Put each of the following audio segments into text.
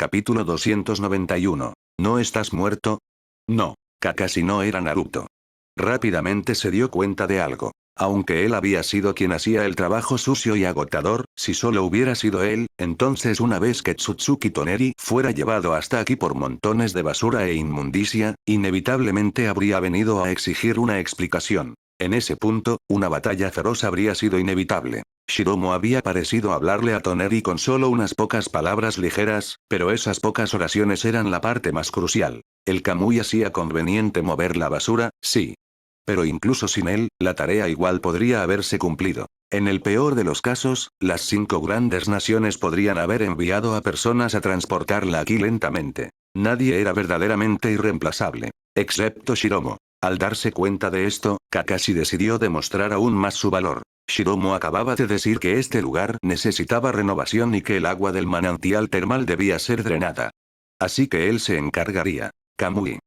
Capítulo 291. ¿No estás muerto? No. Kakashi no era Naruto. Rápidamente se dio cuenta de algo. Aunque él había sido quien hacía el trabajo sucio y agotador, si solo hubiera sido él, entonces una vez que Tsutsuki Toneri fuera llevado hasta aquí por montones de basura e inmundicia, inevitablemente habría venido a exigir una explicación. En ese punto, una batalla feroz habría sido inevitable. Shiromo había parecido hablarle a Toneri con solo unas pocas palabras ligeras, pero esas pocas oraciones eran la parte más crucial. El Kamui hacía conveniente mover la basura, sí. Pero incluso sin él, la tarea igual podría haberse cumplido. En el peor de los casos, las 5 grandes naciones podrían haber enviado a personas a transportarla aquí lentamente. Nadie era verdaderamente irreemplazable. Excepto Shiromo. Al darse cuenta de esto, Kakashi decidió demostrar aún más su valor. Shiromo acababa de decir que este lugar necesitaba renovación y que el agua del manantial termal debía ser drenada. Así que él se encargaría. Kamui.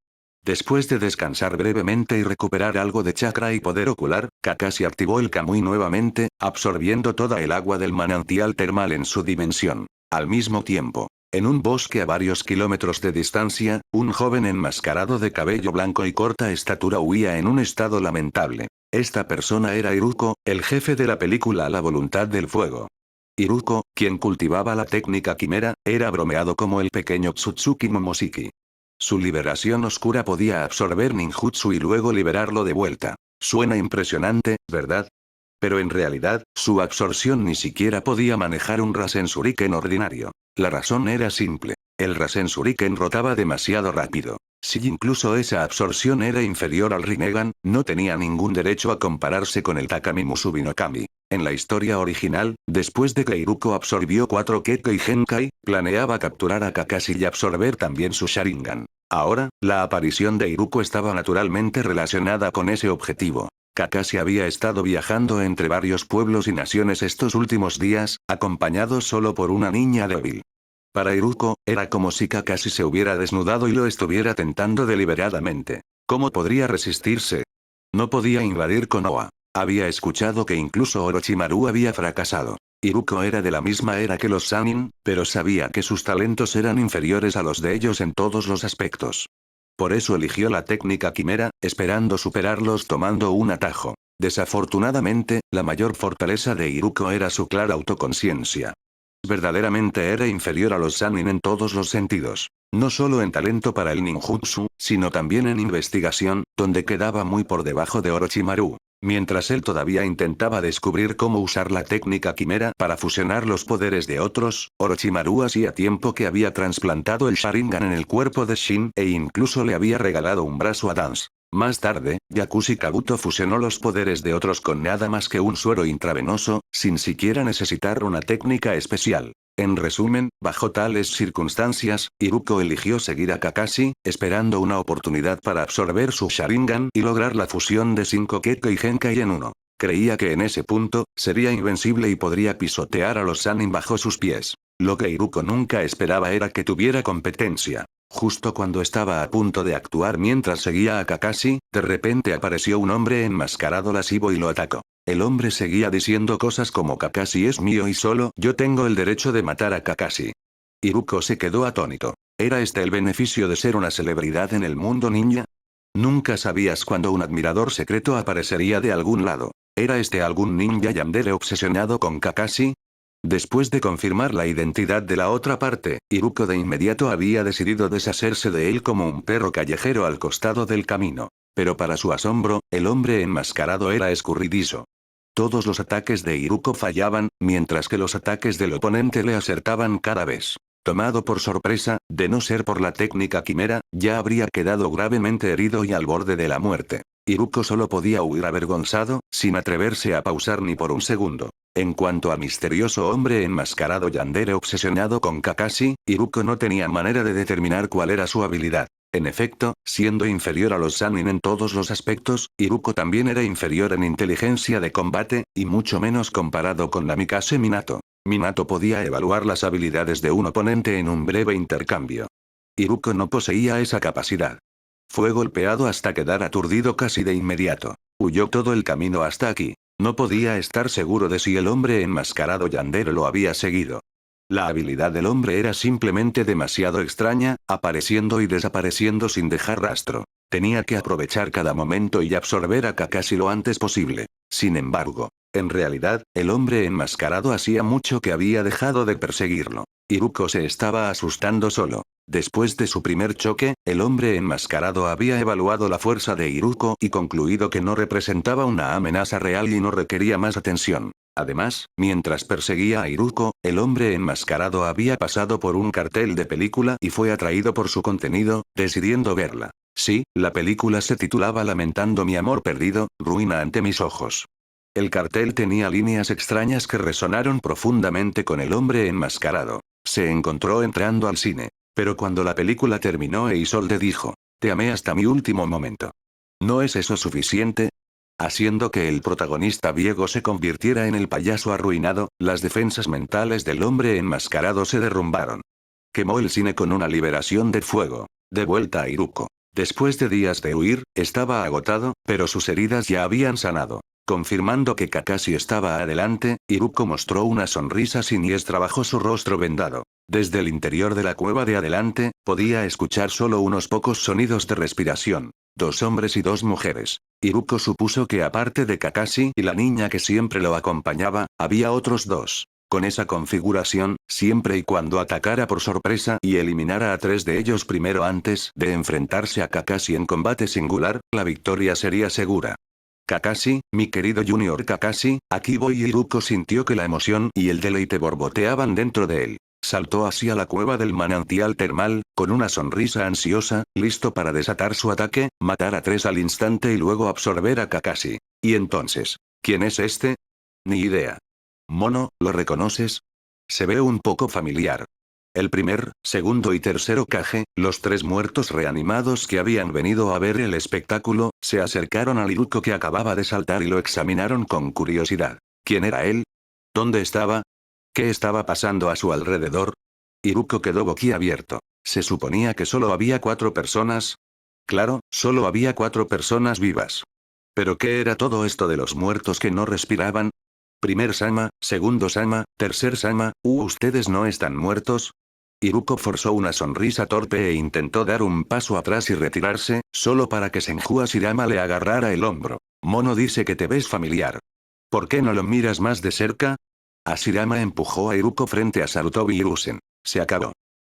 Después de descansar brevemente y recuperar algo de chakra y poder ocular, Kakashi activó el Kamui nuevamente, absorbiendo toda el agua del manantial termal en su dimensión. Al mismo tiempo, en un bosque a varios kilómetros de distancia, un joven enmascarado de cabello blanco y corta estatura huía en un estado lamentable. Esta persona era Iruko, el jefe de la película La Voluntad del Fuego. Iruko, quien cultivaba la técnica quimera, era bromeado como el pequeño Tsutsuki Momoshiki. Su liberación oscura podía absorber ninjutsu y luego liberarlo de vuelta. Suena impresionante, ¿verdad? Pero en realidad, su absorción ni siquiera podía manejar un Rasen Shuriken ordinario. La razón era simple. El Rasen Shuriken rotaba demasiado rápido. Si incluso esa absorción era inferior al Rinnegan, no tenía ningún derecho a compararse con el Takami Musubi no Kami. En la historia original, después de que Iruko absorbió 4 Kekkei Genkai, planeaba capturar a Kakashi y absorber también su Sharingan. Ahora, la aparición de Iruko estaba naturalmente relacionada con ese objetivo. Kakashi había estado viajando entre varios pueblos y naciones estos últimos días, acompañado solo por una niña débil. Para Iruko, era como si Kakashi se hubiera desnudado y lo estuviera tentando deliberadamente. ¿Cómo podría resistirse? No podía invadir Konoha. Había escuchado que incluso Orochimaru había fracasado. Iruko era de la misma era que los Sannin, pero sabía que sus talentos eran inferiores a los de ellos en todos los aspectos. Por eso eligió la técnica quimera, esperando superarlos tomando un atajo. Desafortunadamente, la mayor fortaleza de Iruko era su clara autoconciencia. Verdaderamente era inferior a los Sannin en todos los sentidos. No solo en talento para el ninjutsu, sino también en investigación, donde quedaba muy por debajo de Orochimaru. Mientras él todavía intentaba descubrir cómo usar la técnica quimera para fusionar los poderes de otros, Orochimaru hacía tiempo que había trasplantado el Sharingan en el cuerpo de Shin e incluso le había regalado un brazo a Dance. Más tarde, Yakushi Kabuto fusionó los poderes de otros con nada más que un suero intravenoso, sin siquiera necesitar una técnica especial. En resumen, bajo tales circunstancias, Iruko eligió seguir a Kakashi, esperando una oportunidad para absorber su Sharingan y lograr la fusión de 5 Kekkei Genkai en uno. Creía que en ese punto, sería invencible y podría pisotear a los Sannin bajo sus pies. Lo que Iruko nunca esperaba era que tuviera competencia. Justo cuando estaba a punto de actuar mientras seguía a Kakashi, de repente apareció un hombre enmascarado lascivo y lo atacó. El hombre seguía diciendo cosas como Kakashi es mío y solo yo tengo el derecho de matar a Kakashi. Iruko se quedó atónito. ¿Era este el beneficio de ser una celebridad en el mundo ninja? Nunca sabías cuándo un admirador secreto aparecería de algún lado. ¿Era este algún ninja yandere obsesionado con Kakashi? Después de confirmar la identidad de la otra parte, Iruko de inmediato había decidido deshacerse de él como un perro callejero al costado del camino. Pero para su asombro, el hombre enmascarado era escurridizo. Todos los ataques de Iruko fallaban, mientras que los ataques del oponente le acertaban cada vez. Tomado por sorpresa, de no ser por la técnica quimera, ya habría quedado gravemente herido y al borde de la muerte. Iruko solo podía huir avergonzado, sin atreverse a pausar ni por un segundo. En cuanto a misterioso hombre enmascarado yandere obsesionado con Kakashi, Iruko no tenía manera de determinar cuál era su habilidad. En efecto, siendo inferior a los Sannin en todos los aspectos, Iruko también era inferior en inteligencia de combate, y mucho menos comparado con la Mikase Minato. Minato podía evaluar las habilidades de un oponente en un breve intercambio. Iruko no poseía esa capacidad. Fue golpeado hasta quedar aturdido casi de inmediato. Huyó todo el camino hasta aquí. No podía estar seguro de si el hombre enmascarado yandere lo había seguido. La habilidad del hombre era simplemente demasiado extraña, apareciendo y desapareciendo sin dejar rastro. Tenía que aprovechar cada momento y absorber a Kakashi lo antes posible. Sin embargo, en realidad, el hombre enmascarado hacía mucho que había dejado de perseguirlo. Iruko se estaba asustando solo. Después de su primer choque, el hombre enmascarado había evaluado la fuerza de Iruko y concluido que no representaba una amenaza real y no requería más atención. Además, mientras perseguía a Iruko, el hombre enmascarado había pasado por un cartel de película y fue atraído por su contenido, decidiendo verla. Sí, la película se titulaba Lamentando mi amor perdido, ruina ante mis ojos. El cartel tenía líneas extrañas que resonaron profundamente con el hombre enmascarado. Se encontró entrando al cine. Pero cuando la película terminó e Isolde dijo, te amé hasta mi último momento. ¿No es eso suficiente? Haciendo que el protagonista viejo se convirtiera en el payaso arruinado, las defensas mentales del hombre enmascarado se derrumbaron. Quemó el cine con una liberación de fuego. De vuelta a Iruko. Después de días de huir, estaba agotado, pero sus heridas ya habían sanado. Confirmando que Kakashi estaba adelante, Iruko mostró una sonrisa siniestra bajo su rostro vendado. Desde el interior de la cueva de adelante, podía escuchar solo unos pocos sonidos de respiración. 2 hombres y 2 mujeres. Iruko supuso que aparte de Kakashi y la niña que siempre lo acompañaba, había otros 2. Con esa configuración, siempre y cuando atacara por sorpresa y eliminara a 3 de ellos primero antes de enfrentarse a Kakashi en combate singular, la victoria sería segura. Kakashi, mi querido Junior Kakashi, aquí voy. Iruko sintió que la emoción y el deleite borboteaban dentro de él. Saltó hacia la cueva del manantial termal, con una sonrisa ansiosa, listo para desatar su ataque, matar a 3 al instante y luego absorber a Kakashi. Y entonces, ¿quién es este? Ni idea. Mono, ¿lo reconoces? Se ve un poco familiar. El primer, segundo y tercer Hokage, los 3 muertos reanimados que habían venido a ver el espectáculo, se acercaron al Iruko que acababa de saltar y lo examinaron con curiosidad. ¿Quién era él? ¿Dónde estaba? ¿Qué estaba pasando a su alrededor? Iruko quedó boquiabierto. ¿Se suponía que solo había 4 personas? Claro, solo había 4 personas vivas. ¿Pero qué era todo esto de los muertos que no respiraban? Primer Sama, segundo Sama, tercer Sama, ¿ustedes no están muertos? Iruko forzó una sonrisa torpe e intentó dar un paso atrás y retirarse, solo para que Senju Hashirama le agarrara el hombro. Mono dice que te ves familiar. ¿Por qué no lo miras más de cerca? Hashirama empujó a Iruko frente a Sarutobi Hiruzen. Se acabó.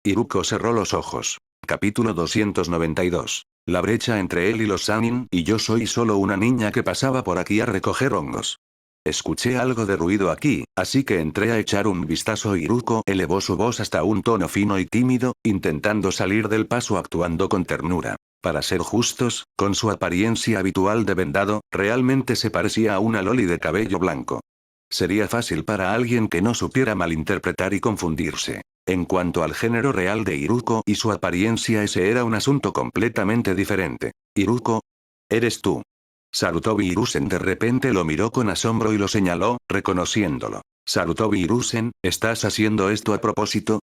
Iruko cerró los ojos. Capítulo 292. La brecha entre él y los Sannin, y yo soy solo una niña que pasaba por aquí a recoger hongos. Escuché algo de ruido aquí, así que entré a echar un vistazo. Iruko elevó su voz hasta un tono fino y tímido, intentando salir del paso actuando con ternura. Para ser justos, con su apariencia habitual de vendado, realmente se parecía a una loli de cabello blanco. Sería fácil para alguien que no supiera malinterpretar y confundirse. En cuanto al género real de Iruko y su apariencia, ese era un asunto completamente diferente. Iruko, ¿eres tú? Sarutobi Hiruzen de repente lo miró con asombro y lo señaló, reconociéndolo. Sarutobi Hiruzen, ¿estás haciendo esto a propósito?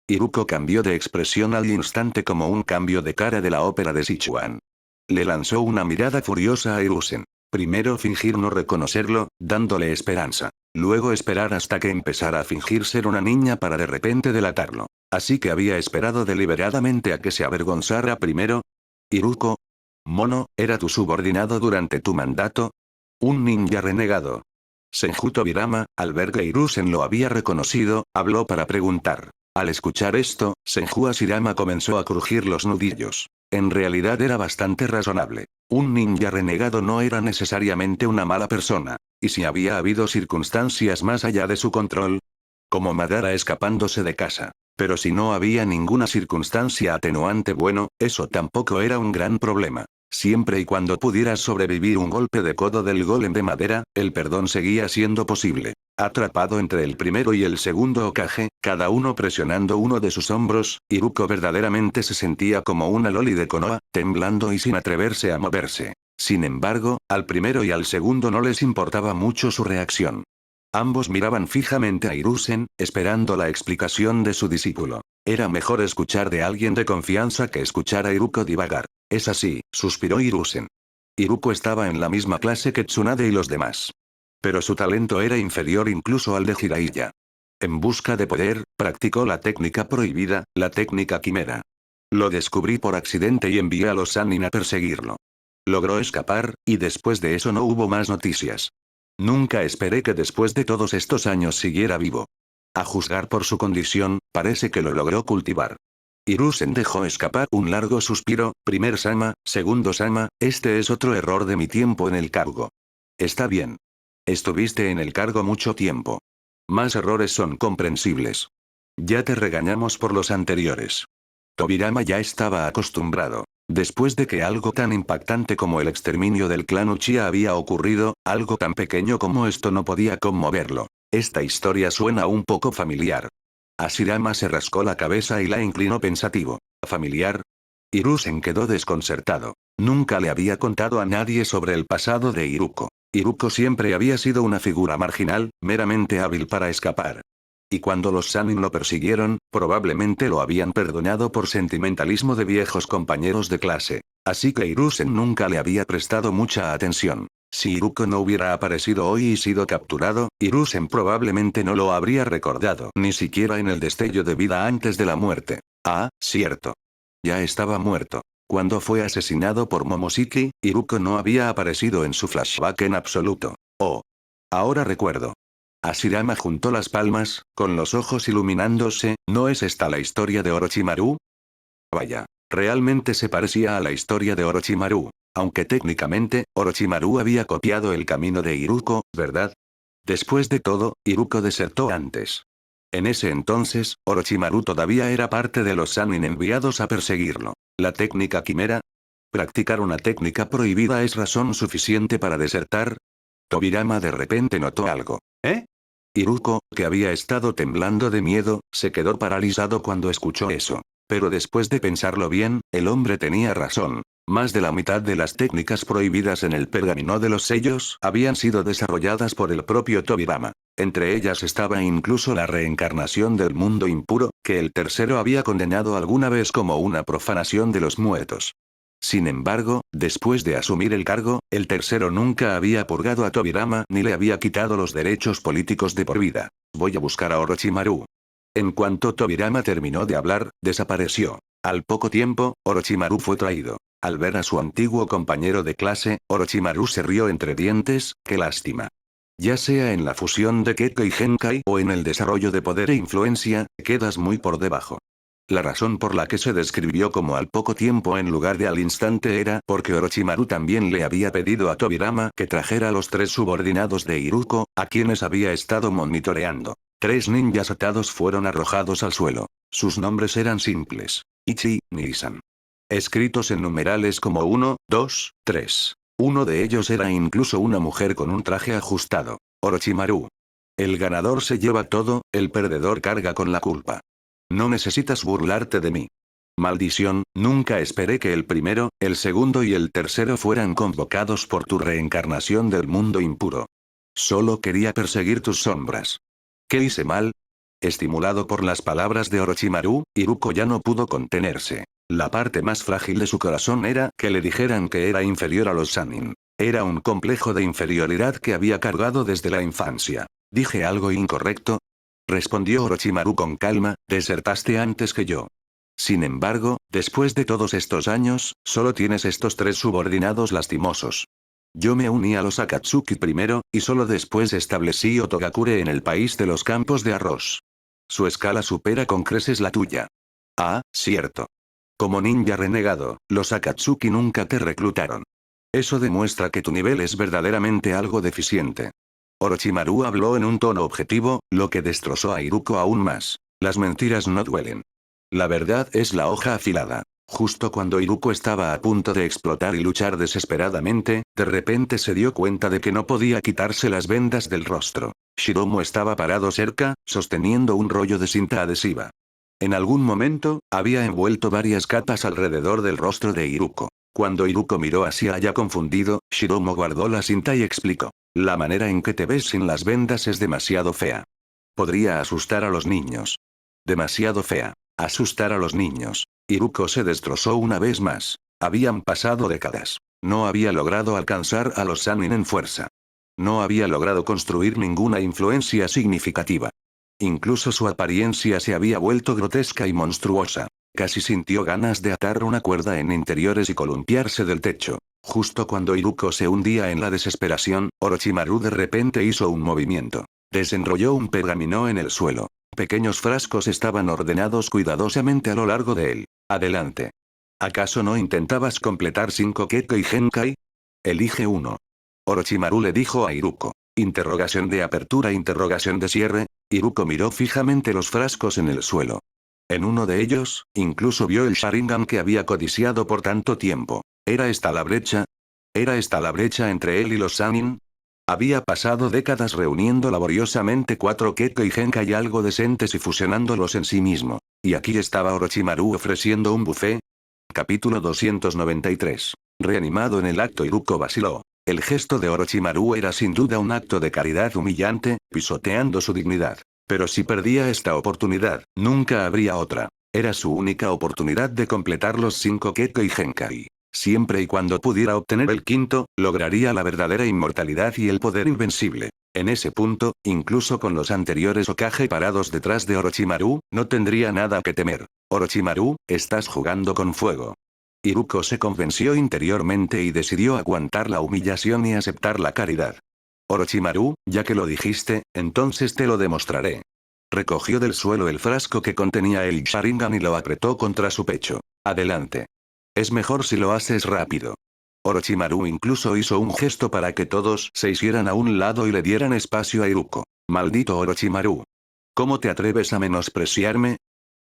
Iruko cambió de expresión al instante como un cambio de cara de la ópera de Sichuan. Le lanzó una mirada furiosa a Hiruzen. Primero fingir no reconocerlo, dándole esperanza. Luego esperar hasta que empezara a fingir ser una niña para de repente delatarlo. Así que había esperado deliberadamente a que se avergonzara primero. Iruko. Mono, ¿era tu subordinado durante tu mandato? Un ninja renegado. Senju Tobirama, al ver que Hiruzen lo había reconocido, habló para preguntar. Al escuchar esto, Senju Hashirama comenzó a crujir los nudillos. En realidad era bastante razonable. Un ninja renegado no era necesariamente una mala persona. ¿Y si había habido circunstancias más allá de su control? Como Madara escapándose de casa. Pero si no había ninguna circunstancia atenuante, bueno, eso tampoco era un gran problema. Siempre y cuando pudieras sobrevivir un golpe de codo del golem de madera, el perdón seguía siendo posible. Atrapado entre el primero y el segundo Hokage, cada uno presionando uno de sus hombros, Iruko verdaderamente se sentía como una loli de Konoha, temblando y sin atreverse a moverse. Sin embargo, al primero y al segundo no les importaba mucho su reacción. Ambos miraban fijamente a Hiruzen, esperando la explicación de su discípulo. Era mejor escuchar de alguien de confianza que escuchar a Iruko divagar. Es así, suspiró Hiruzen. Iruko estaba en la misma clase que Tsunade y los demás. Pero su talento era inferior incluso al de Jiraiya. En busca de poder, practicó la técnica prohibida, la técnica quimera. Lo descubrí por accidente y envié a los Sannin a perseguirlo. Logró escapar, y después de eso no hubo más noticias. Nunca esperé que después de todos estos años siguiera vivo. A juzgar por su condición, parece que lo logró cultivar. Hiruzen dejó escapar un largo suspiro. Primer Sama, segundo Sama, este es otro error de mi tiempo en el cargo. Está bien. Estuviste en el cargo mucho tiempo. Más errores son comprensibles. Ya te regañamos por los anteriores. Tobirama ya estaba acostumbrado. Después de que algo tan impactante como el exterminio del clan Uchiha había ocurrido, algo tan pequeño como esto no podía conmoverlo. Esta historia suena un poco familiar. Hashirama se rascó la cabeza y la inclinó pensativo. ¿Familiar? Hiruzen quedó desconcertado. Nunca le había contado a nadie sobre el pasado de Iruko. Iruko siempre había sido una figura marginal, meramente hábil para escapar. Y cuando los Sannin lo persiguieron, probablemente lo habían perdonado por sentimentalismo de viejos compañeros de clase. Así que Hiruzen nunca le había prestado mucha atención. Si Iruko no hubiera aparecido hoy y sido capturado, Hiruzen probablemente no lo habría recordado, ni siquiera en el destello de vida antes de la muerte. Ah, cierto. Ya estaba muerto. Cuando fue asesinado por Momoshiki, Iruko no había aparecido en su flashback en absoluto. Oh. Ahora recuerdo. Hashirama juntó las palmas, con los ojos iluminándose. ¿No es esta la historia de Orochimaru? Vaya. Realmente se parecía a la historia de Orochimaru. Aunque técnicamente, Orochimaru había copiado el camino de Iruko, ¿verdad? Después de todo, Iruko desertó antes. En ese entonces, Orochimaru todavía era parte de los Sannin enviados a perseguirlo. ¿La técnica quimera? ¿Practicar una técnica prohibida es razón suficiente para desertar? Tobirama de repente notó algo. ¿Eh? Iruko, que había estado temblando de miedo, se quedó paralizado cuando escuchó eso. Pero después de pensarlo bien, el hombre tenía razón. Más de la mitad de las técnicas prohibidas en el pergamino de los sellos habían sido desarrolladas por el propio Tobirama. Entre ellas estaba incluso la reencarnación del mundo impuro, que el tercero había condenado alguna vez como una profanación de los muertos. Sin embargo, después de asumir el cargo, el tercero nunca había purgado a Tobirama ni le había quitado los derechos políticos de por vida. Voy a buscar a Orochimaru. En cuanto Tobirama terminó de hablar, desapareció. Al poco tiempo, Orochimaru fue traído. Al ver a su antiguo compañero de clase, Orochimaru se rió entre dientes. ¡Qué lástima! Ya sea en la fusión de Kekko y Genkai o en el desarrollo de poder e influencia, quedas muy por debajo. La razón por la que se describió como al poco tiempo en lugar de al instante era porque Orochimaru también le había pedido a Tobirama que trajera a los 3 subordinados de Iruko, a quienes había estado monitoreando. 3 ninjas atados fueron arrojados al suelo. Sus nombres eran simples. Ichi, Nisan. Escritos en numerales como 1, 2, 3. Uno de ellos era incluso una mujer con un traje ajustado. Orochimaru. El ganador se lleva todo, el perdedor carga con la culpa. No necesitas burlarte de mí. Maldición, nunca esperé que el primero, el segundo y el tercero fueran convocados por tu reencarnación del mundo impuro. Solo quería perseguir tus sombras. ¿Qué hice mal? Estimulado por las palabras de Orochimaru, Iruko ya no pudo contenerse. La parte más frágil de su corazón era que le dijeran que era inferior a los Sannin. Era un complejo de inferioridad que había cargado desde la infancia. ¿Dije algo incorrecto? Respondió Orochimaru con calma, desertaste antes que yo. Sin embargo, después de todos estos años, solo tienes estos 3 subordinados lastimosos. Yo me uní a los Akatsuki primero, y solo después establecí Otogakure en el país de los campos de arroz. Su escala supera con creces la tuya. Ah, cierto. Como ninja renegado, los Akatsuki nunca te reclutaron. Eso demuestra que tu nivel es verdaderamente algo deficiente. Orochimaru habló en un tono objetivo, lo que destrozó a Iruko aún más. Las mentiras no duelen. La verdad es la hoja afilada. Justo cuando Iruko estaba a punto de explotar y luchar desesperadamente, de repente se dio cuenta de que no podía quitarse las vendas del rostro. Shiromo estaba parado cerca, sosteniendo un rollo de cinta adhesiva. En algún momento, había envuelto varias capas alrededor del rostro de Iruko. Cuando Iruko miró hacia allá confundido, Shiromo guardó la cinta y explicó. La manera en que te ves sin las vendas es demasiado fea. Podría asustar a los niños. Demasiado fea. Asustar a los niños. Iruko se destrozó una vez más. Habían pasado décadas. No había logrado alcanzar a los Sannin en fuerza. No había logrado construir ninguna influencia significativa. Incluso su apariencia se había vuelto grotesca y monstruosa. Casi sintió ganas de atar una cuerda en interiores y columpiarse del techo. Justo cuando Iruko se hundía en la desesperación, Orochimaru de repente hizo un movimiento. Desenrolló un pergamino en el suelo. Pequeños frascos estaban ordenados cuidadosamente a lo largo de él. Adelante. ¿Acaso no intentabas completar 5 Kekkei Genkai? Elige uno. Orochimaru le dijo a Iruko. Interrogación de apertura, interrogación de cierre. Iruko miró fijamente los frascos en el suelo. En uno de ellos, incluso vio el Sharingan que había codiciado por tanto tiempo. ¿Era esta la brecha? ¿Era esta la brecha entre él y los Sannin? Había pasado décadas reuniendo laboriosamente 4 Kekkei Genkai algo decentes y fusionándolos en sí mismo. Y aquí estaba Orochimaru ofreciendo un buffet. Capítulo 293. Reanimado en el acto, Iruko vaciló. El gesto de Orochimaru era sin duda un acto de caridad humillante, pisoteando su dignidad. Pero si perdía esta oportunidad, nunca habría otra. Era su única oportunidad de completar los 5 Kekkei Genkai. Siempre y cuando pudiera obtener el quinto, lograría la verdadera inmortalidad y el poder invencible. En ese punto, incluso con los anteriores Hokage parados detrás de Orochimaru, no tendría nada que temer. Orochimaru, estás jugando con fuego. Iruko se convenció interiormente y decidió aguantar la humillación y aceptar la caridad. Orochimaru, ya que lo dijiste, entonces te lo demostraré. Recogió del suelo el frasco que contenía el Sharingan y lo apretó contra su pecho. Adelante. Es mejor si lo haces rápido. Orochimaru incluso hizo un gesto para que todos se hicieran a un lado y le dieran espacio a Iruko. Maldito Orochimaru. ¿Cómo te atreves a menospreciarme?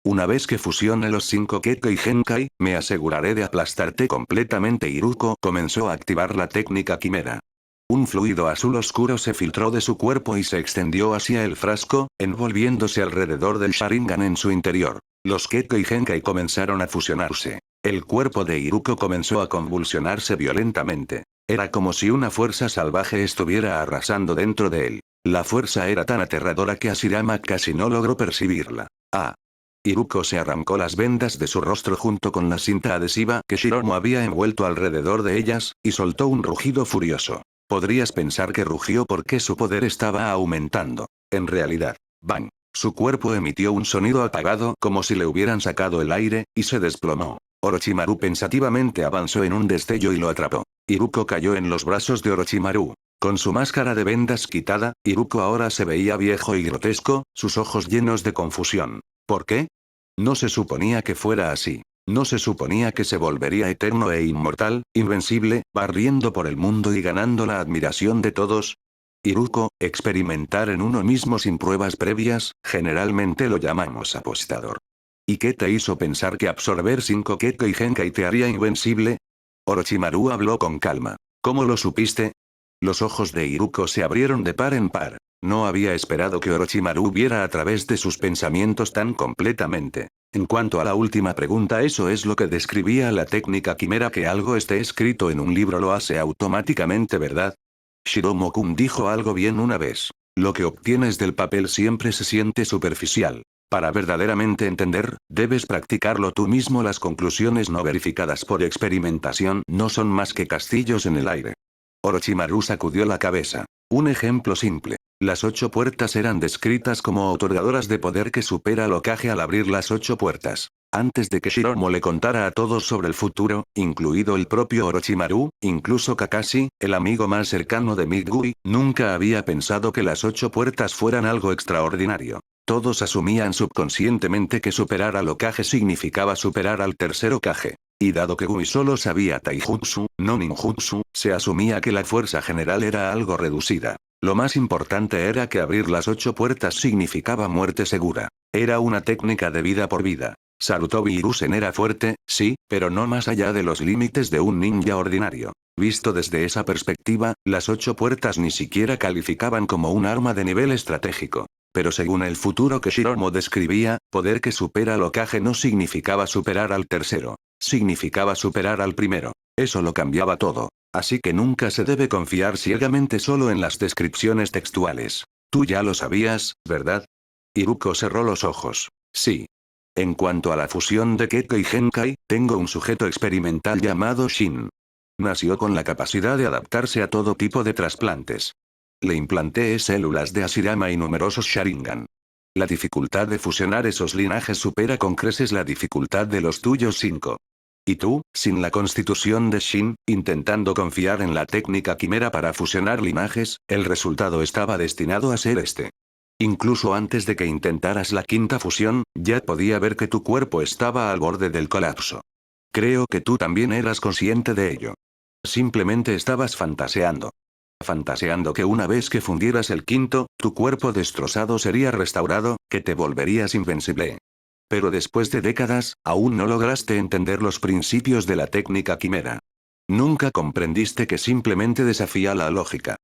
Una vez que fusione los 5 Kekkei Genkai, me aseguraré de aplastarte completamente. Iruko comenzó a activar la técnica quimera. Un fluido azul oscuro se filtró de su cuerpo y se extendió hacia el frasco, envolviéndose alrededor del Sharingan en su interior. Los Kekkei Genkai comenzaron a fusionarse. El cuerpo de Iruko comenzó a convulsionarse violentamente. Era como si una fuerza salvaje estuviera arrasando dentro de él. La fuerza era tan aterradora que Hashirama casi no logró percibirla. ¡Ah! Iruko se arrancó las vendas de su rostro junto con la cinta adhesiva que Shiromo había envuelto alrededor de ellas, y soltó un rugido furioso. Podrías pensar que rugió porque su poder estaba aumentando. En realidad, ¡bang! Su cuerpo emitió un sonido apagado como si le hubieran sacado el aire, y se desplomó. Orochimaru pensativamente avanzó en un destello y lo atrapó. Iruko cayó en los brazos de Orochimaru. Con su máscara de vendas quitada, Iruko ahora se veía viejo y grotesco, sus ojos llenos de confusión. ¿Por qué? No se suponía que fuera así. No se suponía que se volvería eterno e inmortal, invencible, barriendo por el mundo y ganando la admiración de todos. Iruko, experimentar en uno mismo sin pruebas previas, generalmente lo llamamos apostador. ¿Y qué te hizo pensar que absorber 5 Kekkei Genkai te haría invencible? Orochimaru habló con calma. ¿Cómo lo supiste? Los ojos de Iruko se abrieron de par en par. No había esperado que Orochimaru viera a través de sus pensamientos tan completamente. En cuanto a la última pregunta, eso es lo que describía la técnica quimera, que algo esté escrito en un libro lo hace automáticamente, ¿verdad? Shiromo-kun dijo algo bien una vez. Lo que obtienes del papel siempre se siente superficial. Para verdaderamente entender, debes practicarlo tú mismo. Las conclusiones no verificadas por experimentación no son más que castillos en el aire. Orochimaru sacudió la cabeza. Un ejemplo simple. Las 8 puertas eran descritas como otorgadoras de poder que supera al Hokage al abrir las 8 puertas. Antes de que Shiromo le contara a todos sobre el futuro, incluido el propio Orochimaru, incluso Kakashi, el amigo más cercano de Midgui, nunca había pensado que las 8 puertas fueran algo extraordinario. Todos asumían subconscientemente que superar al Hokage significaba superar al tercer Hokage. Y dado que Gui solo sabía taijutsu, no ninjutsu, se asumía que la fuerza general era algo reducida. Lo más importante era que abrir las 8 puertas significaba muerte segura. Era una técnica de vida por vida. Sarutobi Hiruzen era fuerte, sí, pero no más allá de los límites de un ninja ordinario. Visto desde esa perspectiva, las 8 puertas ni siquiera calificaban como un arma de nivel estratégico. Pero según el futuro que Shiromo describía, poder que supera al Hokage no significaba superar al tercero. Significaba superar al primero. Eso lo cambiaba todo. Así que nunca se debe confiar ciegamente solo en las descripciones textuales. Tú ya lo sabías, ¿verdad? Iruko cerró los ojos. Sí. En cuanto a la fusión de Kekkei Genkai, tengo un sujeto experimental llamado Shin. Nació con la capacidad de adaptarse a todo tipo de trasplantes. Le implanté células de Hashirama y numerosos Sharingan. La dificultad de fusionar esos linajes supera con creces la dificultad de los tuyos 5. Y tú, sin la constitución de Shin, intentando confiar en la técnica quimera para fusionar linajes, el resultado estaba destinado a ser este. Incluso antes de que intentaras la quinta fusión, ya podía ver que tu cuerpo estaba al borde del colapso. Creo que tú también eras consciente de ello. Simplemente estabas fantaseando. Fantaseando que una vez que fundieras el quinto, tu cuerpo destrozado sería restaurado, que te volverías invencible. Pero después de décadas, aún no lograste entender los principios de la técnica quimera. Nunca comprendiste que simplemente desafía la lógica.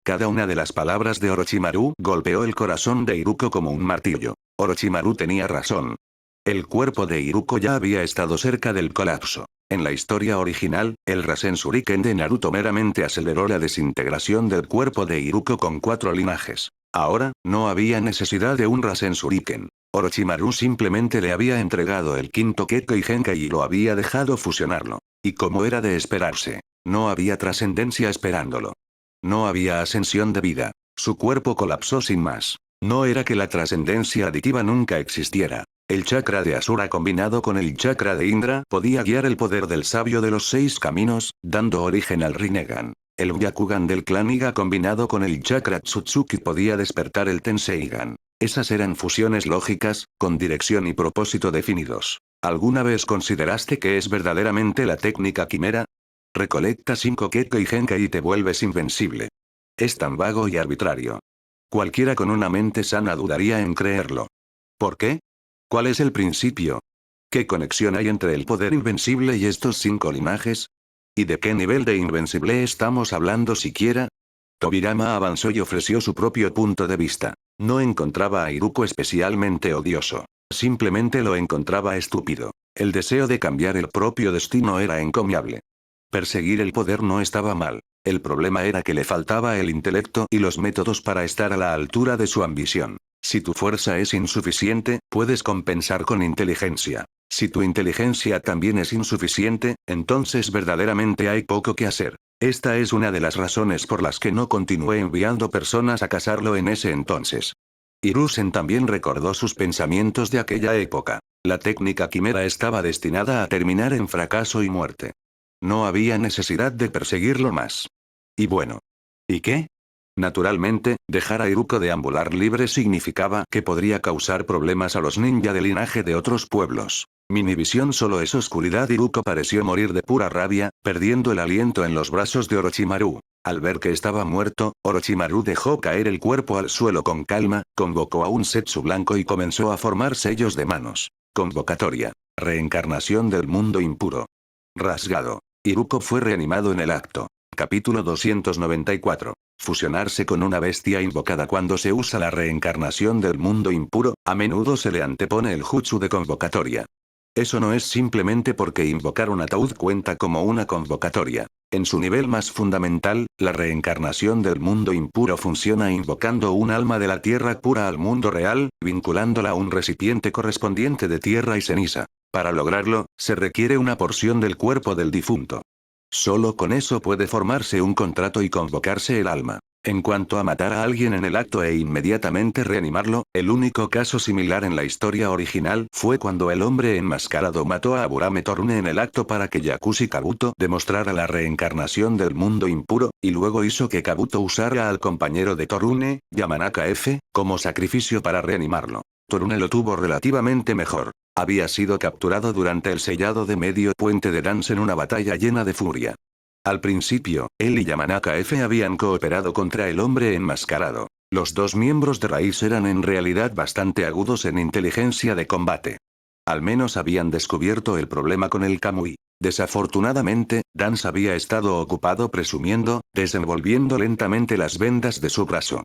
Cada una de las palabras de Orochimaru golpeó el corazón de Iruko como un martillo. Orochimaru tenía razón. El cuerpo de Iruko ya había estado cerca del colapso. En la historia original, el Rasen Shuriken de Naruto meramente aceleró la desintegración del cuerpo de Iruko con 4 linajes. Ahora, no había necesidad de un Rasen Shuriken. Orochimaru simplemente le había entregado el quinto Kekkei Genkai y lo había dejado fusionarlo. Y como era de esperarse, no había trascendencia esperándolo. No había ascensión de vida. Su cuerpo colapsó sin más. No era que la trascendencia aditiva nunca existiera. El chakra de Asura combinado con el chakra de Indra podía guiar el poder del sabio de los 6 caminos, dando origen al Rinnegan. El Byakugan del clan Iga combinado con el chakra Tsutsuki podía despertar el Tenseigan. Esas eran fusiones lógicas, con dirección y propósito definidos. ¿Alguna vez consideraste que es verdaderamente la técnica quimera? Recolecta 5 Kekkei Genkai y te vuelves invencible. Es tan vago y arbitrario. Cualquiera con una mente sana dudaría en creerlo. ¿Por qué? ¿Cuál es el principio? ¿Qué conexión hay entre el poder invencible y estos 5 linajes? ¿Y de qué nivel de invencible estamos hablando siquiera? Tobirama avanzó y ofreció su propio punto de vista. No encontraba a Iruko especialmente odioso. Simplemente lo encontraba estúpido. El deseo de cambiar el propio destino era encomiable. Perseguir el poder no estaba mal. El problema era que le faltaba el intelecto y los métodos para estar a la altura de su ambición. Si tu fuerza es insuficiente, puedes compensar con inteligencia. Si tu inteligencia también es insuficiente, entonces verdaderamente hay poco que hacer. Esta es una de las razones por las que no continué enviando personas a cazarlo en ese entonces. Hiruzen también recordó sus pensamientos de aquella época. La técnica quimera estaba destinada a terminar en fracaso y muerte. No había necesidad de perseguirlo más. Y bueno. ¿Y qué? Naturalmente, dejar a Iruko deambular libre significaba que podría causar problemas a los ninja de linaje de otros pueblos. Mi visión solo es oscuridad. Iruko pareció morir de pura rabia, perdiendo el aliento en los brazos de Orochimaru. Al ver que estaba muerto, Orochimaru dejó caer el cuerpo al suelo con calma, convocó a un Setsu blanco y comenzó a formar sellos de manos. Convocatoria. Reencarnación del mundo impuro. Rasgado. Iruko fue reanimado en el acto. Capítulo 294. Fusionarse con una bestia invocada. Cuando se usa la reencarnación del mundo impuro, a menudo se le antepone el jutsu de convocatoria. Eso no es simplemente porque invocar un ataúd cuenta como una convocatoria. En su nivel más fundamental, la reencarnación del mundo impuro funciona invocando un alma de la tierra pura al mundo real, vinculándola a un recipiente correspondiente de tierra y ceniza. Para lograrlo, se requiere una porción del cuerpo del difunto. Solo con eso puede formarse un contrato y convocarse el alma. En cuanto a matar a alguien en el acto e inmediatamente reanimarlo, el único caso similar en la historia original fue cuando el hombre enmascarado mató a Aburame Torune en el acto para que Yakushi Kabuto demostrara la reencarnación del mundo impuro, y luego hizo que Kabuto usara al compañero de Torune, Yamanaka F, como sacrificio para reanimarlo. Torune lo tuvo relativamente mejor. Había sido capturado durante el sellado de medio puente de Dance en una batalla llena de furia. Al principio, él y Yamanaka F habían cooperado contra el hombre enmascarado. Los 2 miembros de raíz eran en realidad bastante agudos en inteligencia de combate. Al menos habían descubierto el problema con el Kamui. Desafortunadamente, Dance había estado ocupado presumiendo, desenvolviendo lentamente las vendas de su brazo.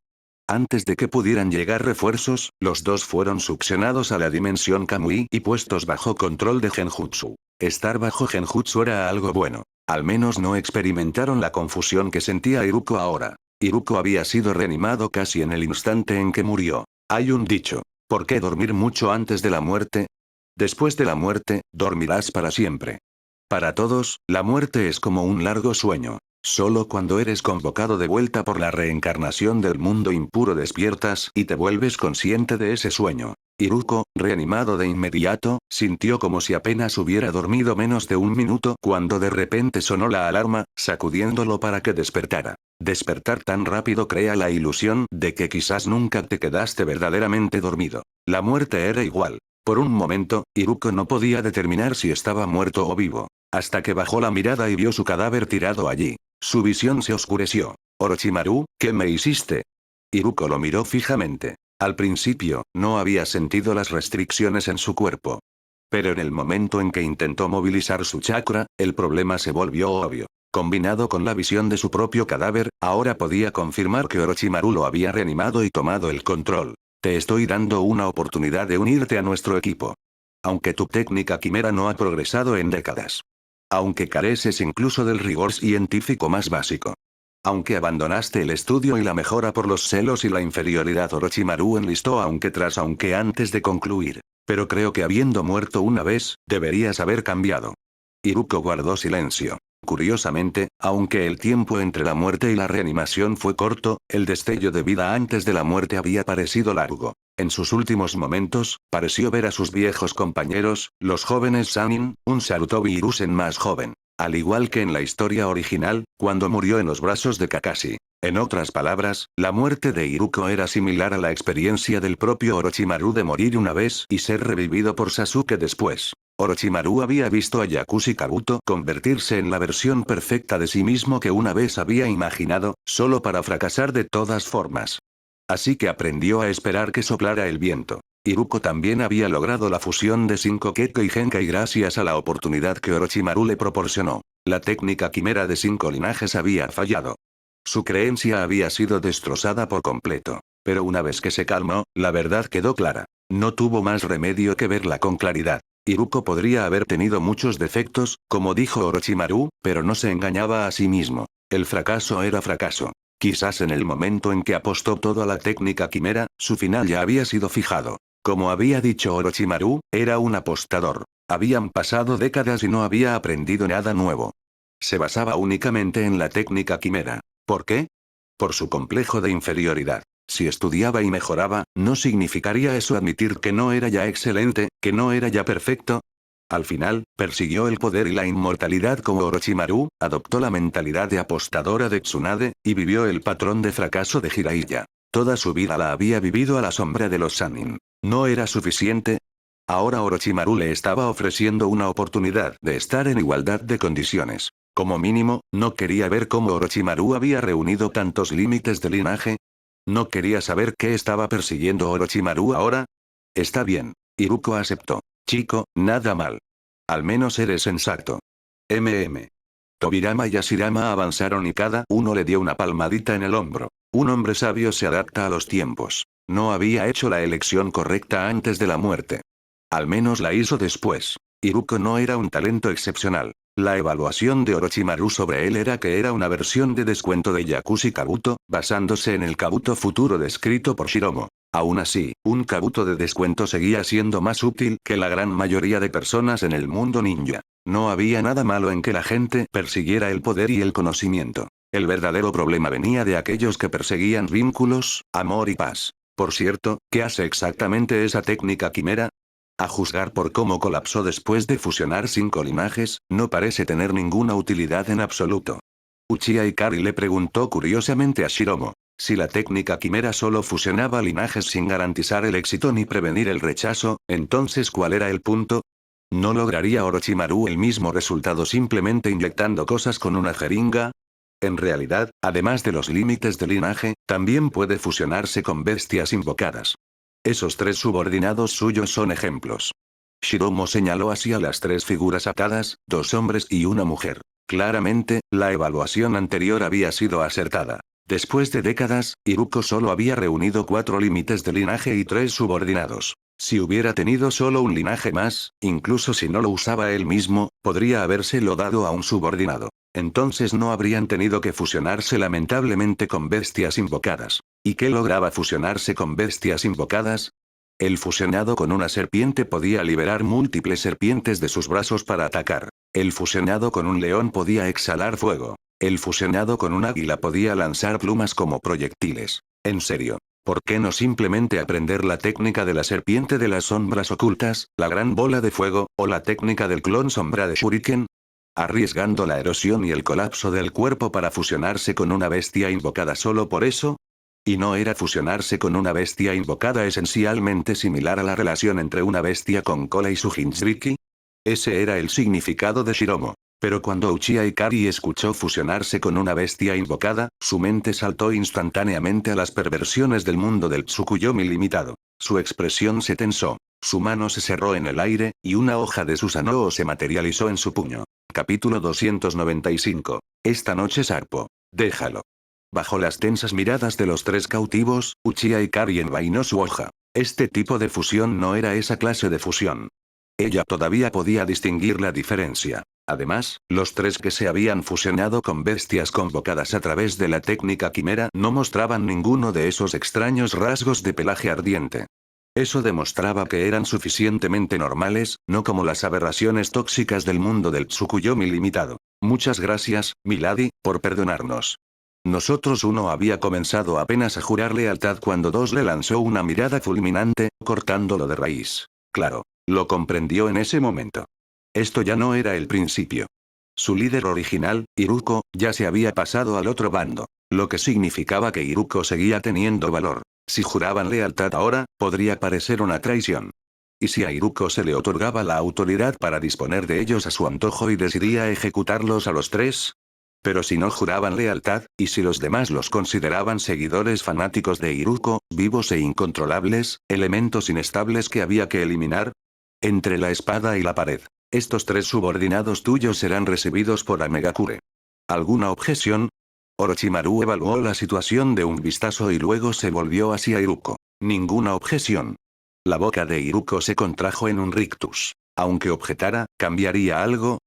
Antes de que pudieran llegar refuerzos, los dos fueron succionados a la dimensión Kamui y puestos bajo control de Genjutsu. Estar bajo Genjutsu era algo bueno. Al menos no experimentaron la confusión que sentía Iruko ahora. Iruko había sido reanimado casi en el instante en que murió. Hay un dicho. ¿Por qué dormir mucho antes de la muerte? Después de la muerte, dormirás para siempre. Para todos, la muerte es como un largo sueño. Solo cuando eres convocado de vuelta por la reencarnación del mundo impuro despiertas y te vuelves consciente de ese sueño. Iruko, reanimado de inmediato, sintió como si apenas hubiera dormido menos de un minuto cuando de repente sonó la alarma, sacudiéndolo para que despertara. Despertar tan rápido crea la ilusión de que quizás nunca te quedaste verdaderamente dormido. La muerte era igual. Por un momento, Iruko no podía determinar si estaba muerto o vivo. Hasta que bajó la mirada y vio su cadáver tirado allí. Su visión se oscureció. Orochimaru, ¿qué me hiciste? Iruko lo miró fijamente. Al principio, no había sentido las restricciones en su cuerpo. Pero en el momento en que intentó movilizar su chakra, el problema se volvió obvio. Combinado con la visión de su propio cadáver, ahora podía confirmar que Orochimaru lo había reanimado y tomado el control. Te estoy dando una oportunidad de unirte a nuestro equipo. Aunque tu técnica quimera no ha progresado en décadas. Aunque careces incluso del rigor científico más básico. Aunque abandonaste el estudio y la mejora por los celos y la inferioridad, Orochimaru enlistó aunque antes de concluir. Pero creo que habiendo muerto una vez, deberías haber cambiado. Iruko guardó silencio. Curiosamente, aunque el tiempo entre la muerte y la reanimación fue corto, el destello de vida antes de la muerte había parecido largo. En sus últimos momentos, pareció ver a sus viejos compañeros, los jóvenes Sannin, un Sarutobi Hiruzen más joven. Al igual que en la historia original, cuando murió en los brazos de Kakashi. En otras palabras, la muerte de Iruko era similar a la experiencia del propio Orochimaru de morir una vez y ser revivido por Sasuke después. Orochimaru había visto a Yakushi Kabuto convertirse en la versión perfecta de sí mismo que una vez había imaginado, solo para fracasar de todas formas. Así que aprendió a esperar que soplara el viento. Iruko también había logrado la fusión de 5 Kekko y Genkai gracias a la oportunidad que Orochimaru le proporcionó. La técnica quimera de 5 linajes había fallado. Su creencia había sido destrozada por completo. Pero una vez que se calmó, la verdad quedó clara. No tuvo más remedio que verla con claridad. Iruko podría haber tenido muchos defectos, como dijo Orochimaru, pero no se engañaba a sí mismo. El fracaso era fracaso. Quizás en el momento en que apostó todo a la técnica quimera, su final ya había sido fijado. Como había dicho Orochimaru, era un apostador. Habían pasado décadas y no había aprendido nada nuevo. Se basaba únicamente en la técnica quimera. ¿Por qué? Por su complejo de inferioridad. Si estudiaba y mejoraba, ¿no significaría eso admitir que no era ya excelente, que no era ya perfecto? Al final, persiguió el poder y la inmortalidad como Orochimaru, adoptó la mentalidad de apostadora de Tsunade, y vivió el patrón de fracaso de Jiraiya. Toda su vida la había vivido a la sombra de los Sannin. ¿No era suficiente? Ahora Orochimaru le estaba ofreciendo una oportunidad de estar en igualdad de condiciones. Como mínimo, no quería ver cómo Orochimaru había reunido tantos límites de linaje. ¿No quería saber qué estaba persiguiendo Orochimaru ahora? Está bien. Iruko aceptó. Chico, nada mal. Al menos eres sensato. Tobirama y Hashirama avanzaron y cada uno le dio una palmadita en el hombro. Un hombre sabio se adapta a los tiempos. No había hecho la elección correcta antes de la muerte. Al menos la hizo después. Iruko no era un talento excepcional. La evaluación de Orochimaru sobre él era que era una versión de descuento de Yakushi Kabuto, basándose en el Kabuto futuro descrito por Shiromo. Aún así, un Kabuto de descuento seguía siendo más útil que la gran mayoría de personas en el mundo ninja. No había nada malo en que la gente persiguiera el poder y el conocimiento. El verdadero problema venía de aquellos que perseguían vínculos, amor y paz. Por cierto, ¿qué hace exactamente esa técnica quimera? A juzgar por cómo colapsó después de fusionar 5 linajes, no parece tener ninguna utilidad en absoluto. Uchiha Ikari le preguntó curiosamente a Shiromo. Si la técnica quimera solo fusionaba linajes sin garantizar el éxito ni prevenir el rechazo, entonces ¿cuál era el punto? ¿No lograría Orochimaru el mismo resultado simplemente inyectando cosas con una jeringa? En realidad, además de los límites de linaje, también puede fusionarse con bestias invocadas. Esos 3 subordinados suyos son ejemplos. Shiromo señaló hacia las 3 figuras atadas, 2 hombres y una mujer. Claramente, la evaluación anterior había sido acertada. Después de décadas, Iruko solo había reunido 4 límites de linaje y 3 subordinados. Si hubiera tenido solo un linaje más, incluso si no lo usaba él mismo, podría habérselo dado a un subordinado. Entonces no habrían tenido que fusionarse lamentablemente con bestias invocadas. ¿Y qué lograba fusionarse con bestias invocadas? El fusionado con una serpiente podía liberar múltiples serpientes de sus brazos para atacar. El fusionado con un león podía exhalar fuego. El fusionado con un águila podía lanzar plumas como proyectiles. En serio. ¿Por qué no simplemente aprender la técnica de la serpiente de las sombras ocultas, la gran bola de fuego, o la técnica del clon sombra de Shuriken? ¿Arriesgando la erosión y el colapso del cuerpo para fusionarse con una bestia invocada solo por eso? ¿Y no era fusionarse con una bestia invocada esencialmente similar a la relación entre una bestia con cola y su Jinchuriki? Ese era el significado de Shiromo. Pero cuando Uchiha Ikari escuchó fusionarse con una bestia invocada, su mente saltó instantáneamente a las perversiones del mundo del Tsukuyomi limitado. Su expresión se tensó. Su mano se cerró en el aire, y una hoja de Susanoo se materializó en su puño. Capítulo 295. Esta noche zarpo. Déjalo. Bajo las tensas miradas de los tres cautivos, Uchiha Ikari envainó su hoja. Este tipo de fusión no era esa clase de fusión. Ella todavía podía distinguir la diferencia. Además, los tres que se habían fusionado con bestias convocadas a través de la técnica quimera no mostraban ninguno de esos extraños rasgos de pelaje ardiente. Eso demostraba que eran suficientemente normales, no como las aberraciones tóxicas del mundo del Tsukuyomi limitado. Muchas gracias, Milady, por perdonarnos. Nosotros uno había comenzado apenas a jurar lealtad cuando dos le lanzó una mirada fulminante, cortándolo de raíz. Claro. Lo comprendió en ese momento. Esto ya no era el principio. Su líder original, Iruko, ya se había pasado al otro bando, lo que significaba que Iruko seguía teniendo valor. Si juraban lealtad ahora, podría parecer una traición. ¿Y si a Iruko se le otorgaba la autoridad para disponer de ellos a su antojo y decidía ejecutarlos a los tres? Pero si no juraban lealtad, y si los demás los consideraban seguidores fanáticos de Iruko, vivos e incontrolables, elementos inestables que había que eliminar. Entre la espada y la pared. Estos tres subordinados tuyos serán recibidos por Amegakure. ¿Alguna objeción? Orochimaru evaluó la situación de un vistazo y luego se volvió hacia Iruko. Ninguna objeción. La boca de Iruko se contrajo en un rictus. Aunque objetara, ¿cambiaría algo?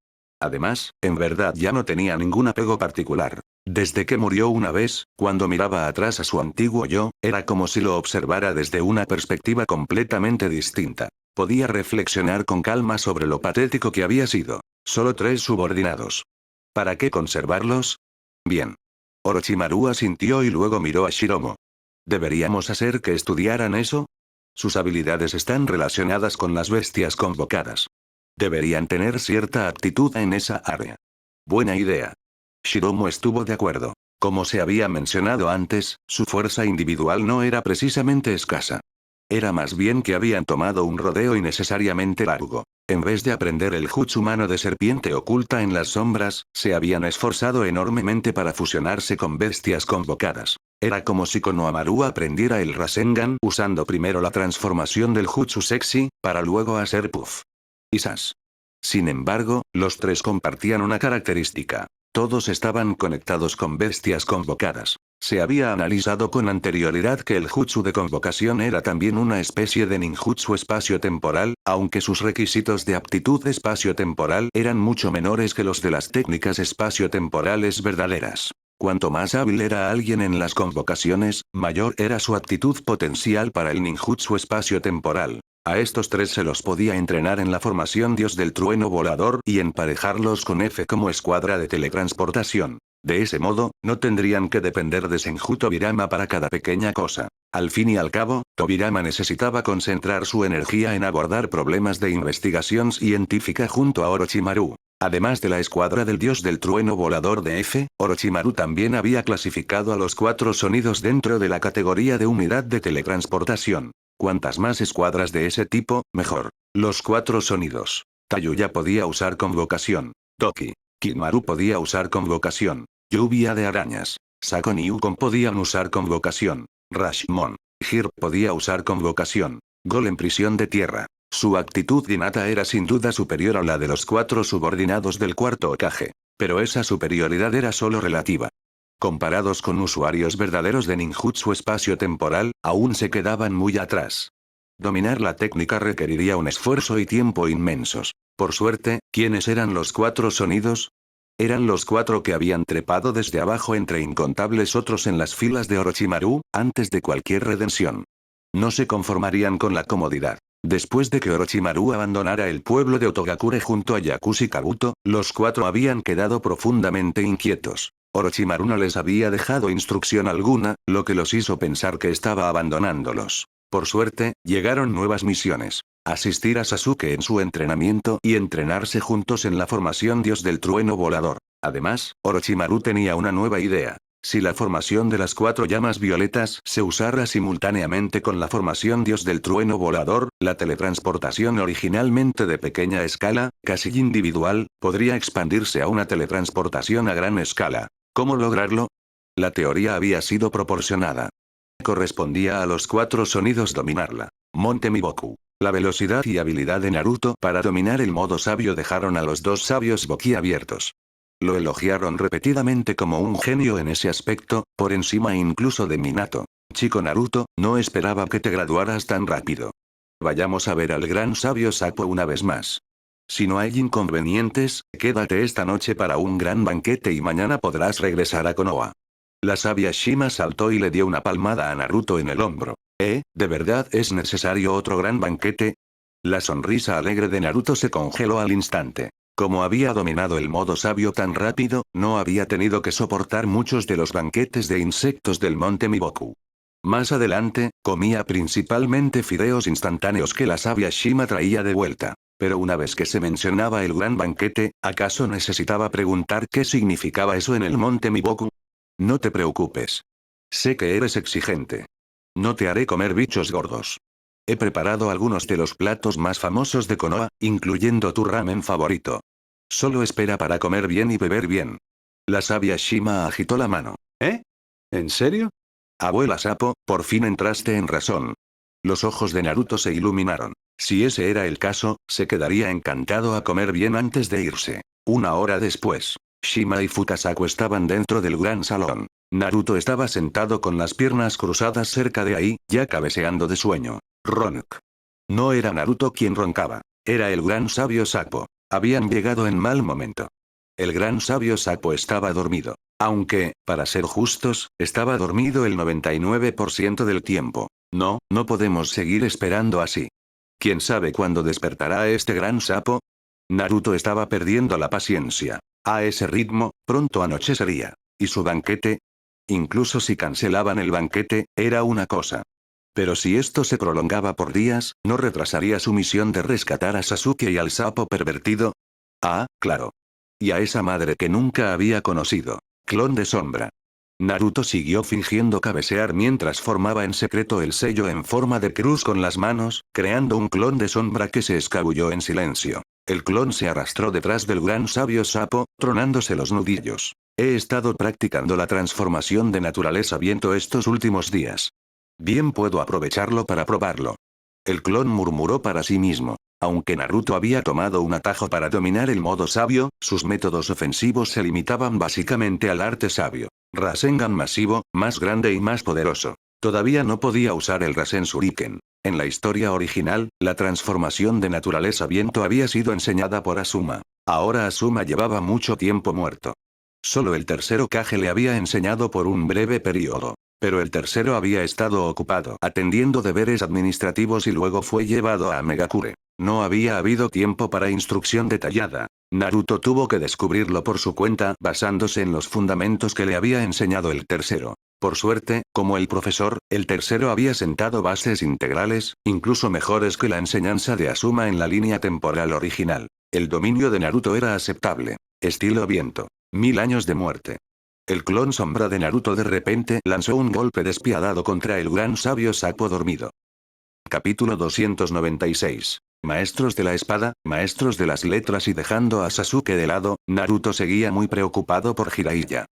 Además, en verdad ya no tenía ningún apego particular. Desde que murió una vez, cuando miraba atrás a su antiguo yo, era como si lo observara desde una perspectiva completamente distinta. Podía reflexionar con calma sobre lo patético que había sido. Solo tres subordinados. ¿Para qué conservarlos? Bien. Orochimaru asintió y luego miró a Shiromo. ¿Deberíamos hacer que estudiaran eso? Sus habilidades están relacionadas con las bestias convocadas. Deberían tener cierta aptitud en esa área. Buena idea. Shiromo estuvo de acuerdo. Como se había mencionado antes, su fuerza individual no era precisamente escasa. Era más bien que habían tomado un rodeo innecesariamente largo. En vez de aprender el jutsu humano de serpiente oculta en las sombras, se habían esforzado enormemente para fusionarse con bestias convocadas. Era como si Konohamaru aprendiera el Rasengan usando primero la transformación del jutsu sexy, para luego hacer puff. Quizás. Sin embargo, los tres compartían una característica. Todos estaban conectados con bestias convocadas. Se había analizado con anterioridad que el jutsu de convocación era también una especie de ninjutsu espacio-temporal, aunque sus requisitos de aptitud espacio-temporal eran mucho menores que los de las técnicas espacio-temporales verdaderas. Cuanto más hábil era alguien en las convocaciones, mayor era su aptitud potencial para el ninjutsu espacio-temporal. A estos tres se los podía entrenar en la formación Dios del Trueno Volador y emparejarlos con F como escuadra de teletransportación. De ese modo, no tendrían que depender de Senju Tobirama para cada pequeña cosa. Al fin y al cabo, Tobirama necesitaba concentrar su energía en abordar problemas de investigación científica junto a Orochimaru. Además de la escuadra del Dios del Trueno Volador de F, Orochimaru también había clasificado a los 4 sonidos dentro de la categoría de unidad de teletransportación. Cuantas más escuadras de ese tipo, mejor. Los 4 sonidos. Tayuya podía usar convocación. Toki. Kimaru podía usar convocación. Lluvia de arañas. Sakon y Ukon podían usar convocación. Rashomon. Hir podía usar convocación. Golem prisión de tierra. Su actitud innata era sin duda superior a la de los 4 subordinados del cuarto Hokage. Pero esa superioridad era solo relativa. Comparados con usuarios verdaderos de ninjutsu espacio-temporal, aún se quedaban muy atrás. Dominar la técnica requeriría un esfuerzo y tiempo inmensos. Por suerte, ¿quiénes eran los 4 sonidos? Eran los 4 que habían trepado desde abajo entre incontables otros en las filas de Orochimaru, antes de cualquier redención. No se conformarían con la comodidad. Después de que Orochimaru abandonara el pueblo de Otogakure junto a Yakushi Kabuto, los 4 habían quedado profundamente inquietos. Orochimaru no les había dejado instrucción alguna, lo que los hizo pensar que estaba abandonándolos. Por suerte, llegaron nuevas misiones. Asistir a Sasuke en su entrenamiento y entrenarse juntos en la formación Dios del Trueno Volador. Además, Orochimaru tenía una nueva idea. Si la formación de las 4 llamas violetas se usara simultáneamente con la formación Dios del Trueno Volador, la teletransportación originalmente de pequeña escala, casi individual, podría expandirse a una teletransportación a gran escala. ¿Cómo lograrlo? La teoría había sido proporcionada. Correspondía a los 4 sonidos dominarla. Monte Miboku. La velocidad y habilidad de Naruto para dominar el modo sabio dejaron a los 2 sabios boquiabiertos. Lo elogiaron repetidamente como un genio en ese aspecto, por encima incluso de Minato. Chico Naruto, no esperaba que te graduaras tan rápido. Vayamos a ver al gran sabio Sapo una vez más. Si no hay inconvenientes, quédate esta noche para un gran banquete y mañana podrás regresar a Konoha. La sabia Shima saltó y le dio una palmada a Naruto en el hombro. ¿De verdad es necesario otro gran banquete? La sonrisa alegre de Naruto se congeló al instante. Como había dominado el modo sabio tan rápido, no había tenido que soportar muchos de los banquetes de insectos del monte Miboku. Más adelante, comía principalmente fideos instantáneos que la sabia Shima traía de vuelta. Pero una vez que se mencionaba el gran banquete, ¿acaso necesitaba preguntar qué significaba eso en el monte Miboku? No te preocupes. Sé que eres exigente. No te haré comer bichos gordos. He preparado algunos de los platos más famosos de Konoha, incluyendo tu ramen favorito. Solo espera para comer bien y beber bien. La sabia Shima agitó la mano. ¿En serio? Abuela Sapo, por fin entraste en razón. Los ojos de Naruto se iluminaron. Si ese era el caso, se quedaría encantado a comer bien antes de irse. Una hora después, Shima y Fukasaku estaban dentro del gran salón. Naruto estaba sentado con las piernas cruzadas cerca de ahí, ya cabeceando de sueño. Ronk. No era Naruto quien roncaba. Era el gran sabio Sapo. Habían llegado en mal momento. El gran sabio Sapo estaba dormido. Aunque, para ser justos, estaba dormido el 99% del tiempo. No podemos seguir esperando así. ¿Quién sabe cuándo despertará este gran sapo? Naruto estaba perdiendo la paciencia. A ese ritmo, pronto anochecería. ¿Y su banquete? Incluso si cancelaban el banquete, era una cosa. Pero si esto se prolongaba por días, ¿no retrasaría su misión de rescatar a Sasuke y al sapo pervertido? Ah, claro. Y a esa madre que nunca había conocido. Clon de sombra. Naruto siguió fingiendo cabecear mientras formaba en secreto el sello en forma de cruz con las manos, creando un clon de sombra que se escabulló en silencio. El clon se arrastró detrás del gran sabio sapo, tronándose los nudillos. He estado practicando la transformación de naturaleza viento estos últimos días. Bien puedo aprovecharlo para probarlo. El clon murmuró para sí mismo. Aunque Naruto había tomado un atajo para dominar el modo sabio, sus métodos ofensivos se limitaban básicamente al arte sabio. Rasengan masivo, más grande y más poderoso. Todavía no podía usar el Rasen Shuriken. En la historia original, la transformación de naturaleza viento había sido enseñada por Asuma. Ahora Asuma llevaba mucho tiempo muerto. Solo el tercero Kage le había enseñado por un breve periodo. Pero el tercero había estado ocupado atendiendo deberes administrativos y luego fue llevado a Megakure. No había habido tiempo para instrucción detallada. Naruto tuvo que descubrirlo por su cuenta basándose en los fundamentos que le había enseñado el tercero. Por suerte, como el profesor, el tercero había sentado bases integrales, incluso mejores que la enseñanza de Asuma en la línea temporal original. El dominio de Naruto era aceptable. Estilo viento. 1000 años de muerte. El clon sombra de Naruto de repente lanzó un golpe despiadado contra el gran sabio sapo dormido. Capítulo 296. Maestros de la espada, maestros de las letras y dejando a Sasuke de lado, Naruto seguía muy preocupado por Jiraiya.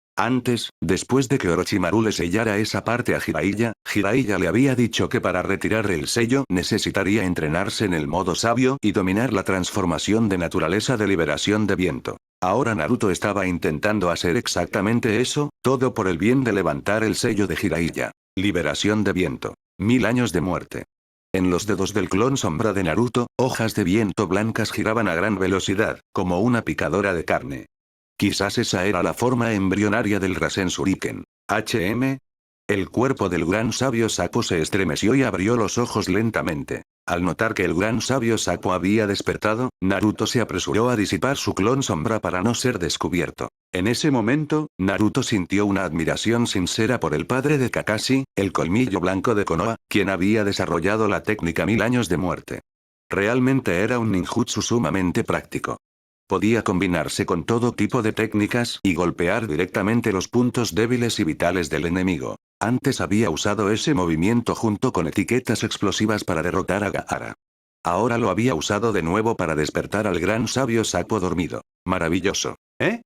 Después de que Orochimaru le sellara esa parte a Jiraiya, Jiraiya le había dicho que para retirar el sello necesitaría entrenarse en el modo sabio y dominar la transformación de naturaleza de liberación de viento. Ahora Naruto estaba intentando hacer exactamente eso, todo por el bien de levantar el sello de Jiraiya. Liberación de viento. 1000 años de muerte. En los dedos del clon sombra de Naruto, hojas de viento blancas giraban a gran velocidad, como una picadora de carne. Quizás esa era la forma embrionaria del Rasen Shuriken. El cuerpo del gran sabio sapo se estremeció y abrió los ojos lentamente. Al notar que el gran sabio sapo había despertado, Naruto se apresuró a disipar su clon sombra para no ser descubierto. En ese momento, Naruto sintió una admiración sincera por el padre de Kakashi, el colmillo blanco de Konoha, quien había desarrollado la técnica 1000 años de muerte. Realmente era un ninjutsu sumamente práctico. Podía combinarse con todo tipo de técnicas y golpear directamente los puntos débiles y vitales del enemigo. Antes había usado ese movimiento junto con etiquetas explosivas para derrotar a Gaara. Ahora lo había usado de nuevo para despertar al gran sabio sapo dormido. Maravilloso. ¿Eh?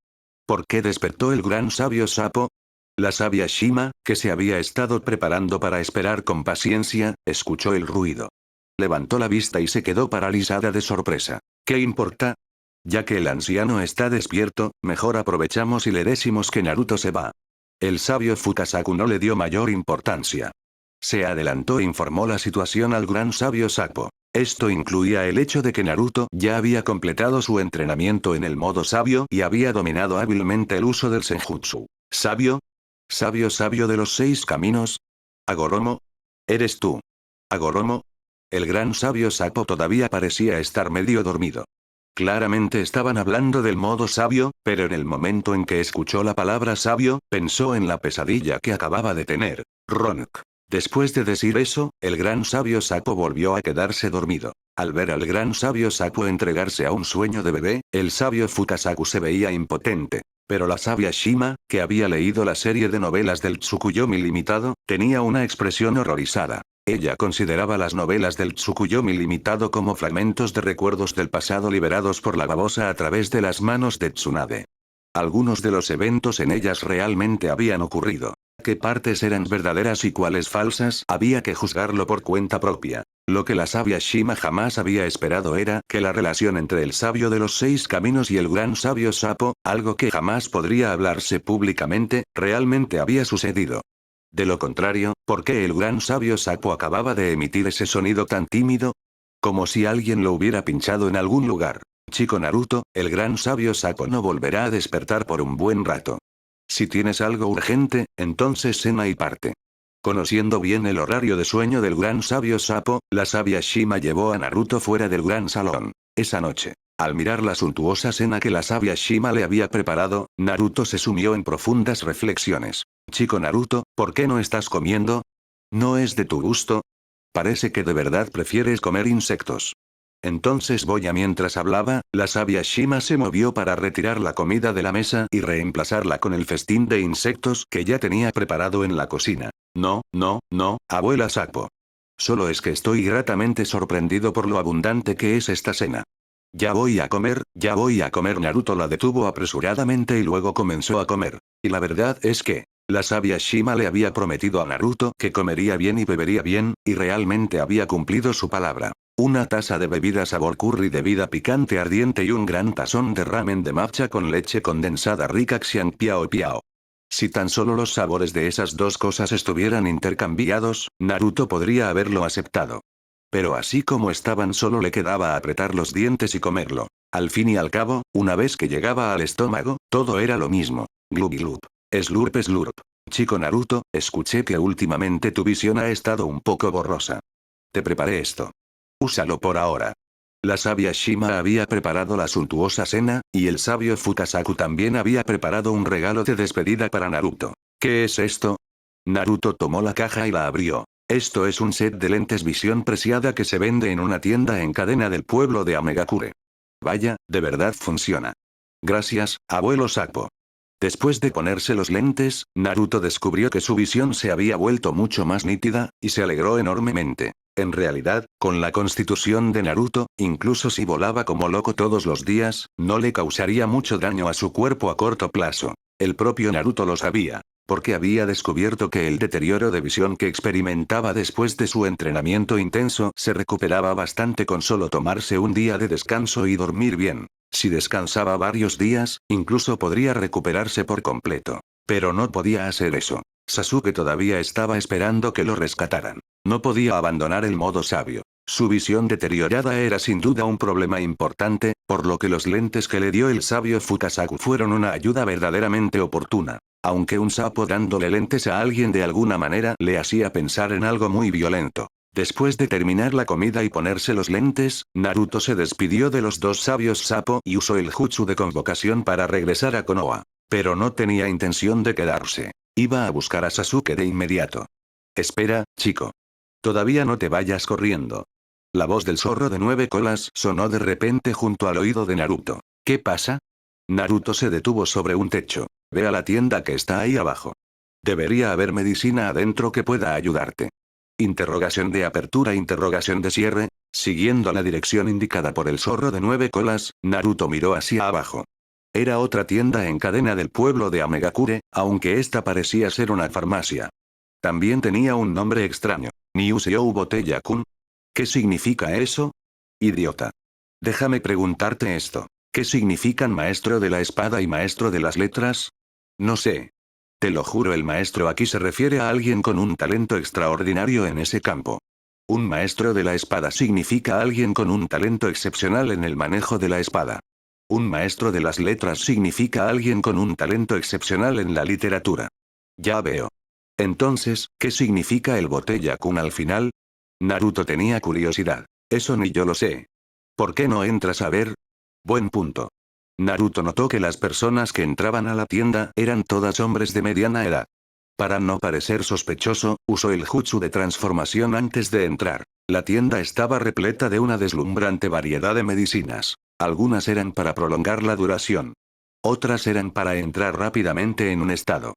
¿Por qué despertó el gran sabio sapo? La sabia Shima, que se había estado preparando para esperar con paciencia, escuchó el ruido. Levantó la vista y se quedó paralizada de sorpresa. ¿Qué importa? Ya que el anciano está despierto, mejor aprovechamos y le decimos que Naruto se va. El sabio Fukasaku no le dio mayor importancia. Se adelantó e informó la situación al gran sabio sapo. Esto incluía el hecho de que Naruto ya había completado su entrenamiento en el modo sabio y había dominado hábilmente el uso del senjutsu. ¿Sabio? ¿Sabio de los 6 caminos? ¿Agoromo? ¿Eres tú? ¿Agoromo? El gran sabio sapo todavía parecía estar medio dormido. Claramente estaban hablando del modo sabio, pero en el momento en que escuchó la palabra sabio, pensó en la pesadilla que acababa de tener. Ronk. Después de decir eso, el gran sabio sapo volvió a quedarse dormido. Al ver al gran sabio sapo entregarse a un sueño de bebé, el sabio Fukasaku se veía impotente. Pero la sabia Shima, que había leído la serie de novelas del Tsukuyomi Limitado, tenía una expresión horrorizada. Ella consideraba las novelas del Tsukuyomi Limitado como fragmentos de recuerdos del pasado liberados por la babosa a través de las manos de Tsunade. Algunos de los eventos en ellas realmente habían ocurrido. ¿Qué partes eran verdaderas y cuáles falsas? Había que juzgarlo por cuenta propia. Lo que la sabia Shima jamás había esperado era que la relación entre el sabio de los 6 caminos y el gran sabio sapo, algo que jamás podría hablarse públicamente, realmente había sucedido. De lo contrario, ¿por qué el gran sabio sapo acababa de emitir ese sonido tan tímido? Como si alguien lo hubiera pinchado en algún lugar. Chico Naruto, el gran sabio sapo no volverá a despertar por un buen rato. Si tienes algo urgente, entonces cena y parte. Conociendo bien el horario de sueño del gran sabio sapo, la sabia Shima llevó a Naruto fuera del gran salón. Esa noche, al mirar la suntuosa cena que la sabia Shima le había preparado, Naruto se sumió en profundas reflexiones. Chico Naruto, ¿por qué no estás comiendo? ¿No es de tu gusto? Parece que de verdad prefieres comer insectos. Entonces mientras hablaba, la sabia Shima se movió para retirar la comida de la mesa y reemplazarla con el festín de insectos que ya tenía preparado en la cocina. No, abuela sapo. Solo es que estoy gratamente sorprendido por lo abundante que es esta cena. Ya voy a comer. Naruto la detuvo apresuradamente y luego comenzó a comer. Y la verdad es que, la sabia Shima le había prometido a Naruto que comería bien y bebería bien, y realmente había cumplido su palabra. Una taza de bebida sabor curry de vida picante ardiente y un gran tazón de ramen de matcha con leche condensada rica Xiang Piao Piao. Si tan solo los sabores de esas dos cosas estuvieran intercambiados, Naruto podría haberlo aceptado. Pero así como estaban solo le quedaba apretar los dientes y comerlo. Al fin y al cabo, una vez que llegaba al estómago, todo era lo mismo. Glub glub. Slurp slurp. Chico Naruto, escuché que últimamente tu visión ha estado un poco borrosa. Te preparé esto. Úsalo por ahora. La sabia Shima había preparado la suntuosa cena, y el sabio Fukasaku también había preparado un regalo de despedida para Naruto. ¿Qué es esto? Naruto tomó la caja y la abrió. Esto es un set de lentes visión preciada que se vende en una tienda en cadena del pueblo de Amegakure. Vaya, de verdad funciona. Gracias, abuelo sapo. Después de ponerse los lentes, Naruto descubrió que su visión se había vuelto mucho más nítida, y se alegró enormemente. En realidad, con la constitución de Naruto, incluso si volaba como loco todos los días, no le causaría mucho daño a su cuerpo a corto plazo. El propio Naruto lo sabía, porque había descubierto que el deterioro de visión que experimentaba después de su entrenamiento intenso se recuperaba bastante con solo tomarse un día de descanso y dormir bien. Si descansaba varios días, incluso podría recuperarse por completo. Pero no podía hacer eso. Sasuke todavía estaba esperando que lo rescataran. No podía abandonar el modo sabio. Su visión deteriorada era sin duda un problema importante, por lo que los lentes que le dio el sabio Fukasaku fueron una ayuda verdaderamente oportuna. Aunque un sapo dándole lentes a alguien de alguna manera le hacía pensar en algo muy violento. Después de terminar la comida y ponerse los lentes, Naruto se despidió de los dos sabios sapo y usó el jutsu de convocación para regresar a Konoha. Pero no tenía intención de quedarse. Iba a buscar a Sasuke de inmediato. Espera, chico. Todavía no te vayas corriendo. La voz del zorro de 9 colas sonó de repente junto al oído de Naruto. ¿Qué pasa? Naruto se detuvo sobre un techo. Ve a la tienda que está ahí abajo. Debería haber medicina adentro que pueda ayudarte. Interrogación de apertura, interrogación de cierre. Siguiendo la dirección indicada por el zorro de 9 colas, Naruto miró hacia abajo. Era otra tienda en cadena del pueblo de Amegakure, aunque esta parecía ser una farmacia. También tenía un nombre extraño. Niuseo Botella-kun. ¿Qué significa eso? Idiota. Déjame preguntarte esto. ¿Qué significan maestro de la espada y maestro de las letras? No sé. Te lo juro, el maestro aquí se refiere a alguien con un talento extraordinario en ese campo. Un maestro de la espada significa alguien con un talento excepcional en el manejo de la espada. Un maestro de las letras significa alguien con un talento excepcional en la literatura. Ya veo. Entonces, ¿qué significa el Botella-kun al final? Naruto tenía curiosidad. Eso ni yo lo sé. ¿Por qué no entras a ver? Buen punto. Naruto notó que las personas que entraban a la tienda eran todas hombres de mediana edad. Para no parecer sospechoso, usó el jutsu de transformación antes de entrar. La tienda estaba repleta de una deslumbrante variedad de medicinas. Algunas eran para prolongar la duración. Otras eran para entrar rápidamente en un estado.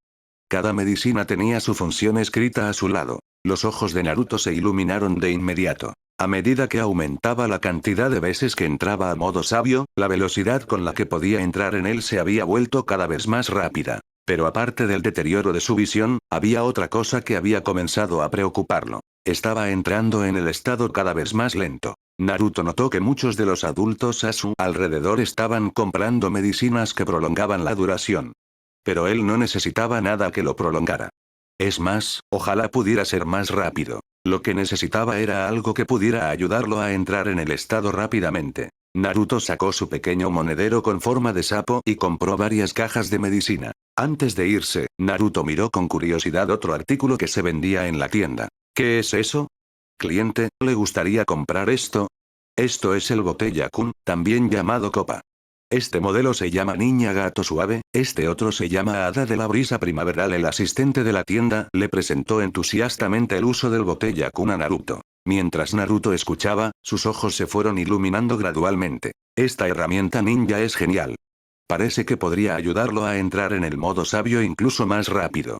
Cada medicina tenía su función escrita a su lado. Los ojos de Naruto se iluminaron de inmediato. A medida que aumentaba la cantidad de veces que entraba a modo sabio, la velocidad con la que podía entrar en él se había vuelto cada vez más rápida. Pero aparte del deterioro de su visión, había otra cosa que había comenzado a preocuparlo. Estaba entrando en el estado cada vez más lento. Naruto notó que muchos de los adultos a su alrededor estaban comprando medicinas que prolongaban la duración. Pero él no necesitaba nada que lo prolongara. Es más, ojalá pudiera ser más rápido. Lo que necesitaba era algo que pudiera ayudarlo a entrar en el estado rápidamente. Naruto sacó su pequeño monedero con forma de sapo y compró varias cajas de medicina. Antes de irse, Naruto miró con curiosidad otro artículo que se vendía en la tienda. ¿Qué es eso? Cliente, ¿le gustaría comprar esto? Esto es el Botella-kun, también llamado copa. Este modelo se llama Niña Gato Suave, este otro se llama Hada de la Brisa Primaveral. El asistente de la tienda le presentó entusiastamente el uso del Botella-kun a Naruto. Mientras Naruto escuchaba, sus ojos se fueron iluminando gradualmente. Esta herramienta ninja es genial. Parece que podría ayudarlo a entrar en el modo sabio incluso más rápido.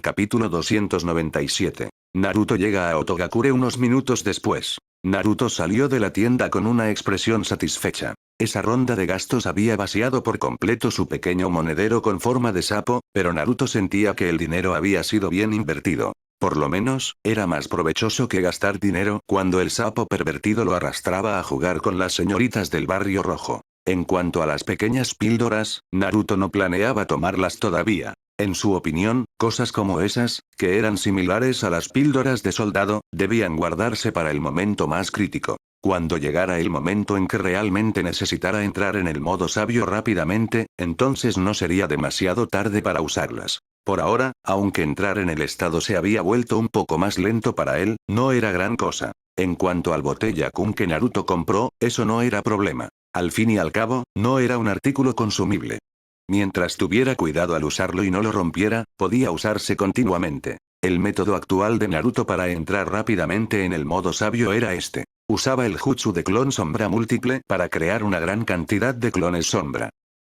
Capítulo 297. Naruto llega a Otogakure unos minutos después. Naruto salió de la tienda con una expresión satisfecha. Esa ronda de gastos había vaciado por completo su pequeño monedero con forma de sapo, pero Naruto sentía que el dinero había sido bien invertido. Por lo menos, era más provechoso que gastar dinero cuando el sapo pervertido lo arrastraba a jugar con las señoritas del barrio rojo. En cuanto a las pequeñas píldoras, Naruto no planeaba tomarlas todavía. En su opinión, cosas como esas, que eran similares a las píldoras de soldado, debían guardarse para el momento más crítico. Cuando llegara el momento en que realmente necesitara entrar en el modo sabio rápidamente, entonces no sería demasiado tarde para usarlas. Por ahora, aunque entrar en el estado se había vuelto un poco más lento para él, no era gran cosa. En cuanto al Botella-kun que Naruto compró, eso no era problema. Al fin y al cabo, no era un artículo consumible. Mientras tuviera cuidado al usarlo y no lo rompiera, podía usarse continuamente. El método actual de Naruto para entrar rápidamente en el modo sabio era este. Usaba el jutsu de clon sombra múltiple para crear una gran cantidad de clones sombra.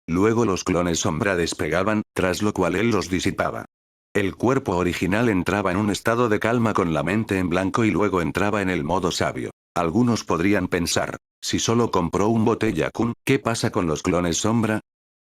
Luego los clones sombra despegaban, tras lo cual él los disipaba. El cuerpo original entraba en un estado de calma con la mente en blanco y luego entraba en el modo sabio. Algunos podrían pensar, si solo compró un Botella-kun, ¿qué pasa con los clones sombra?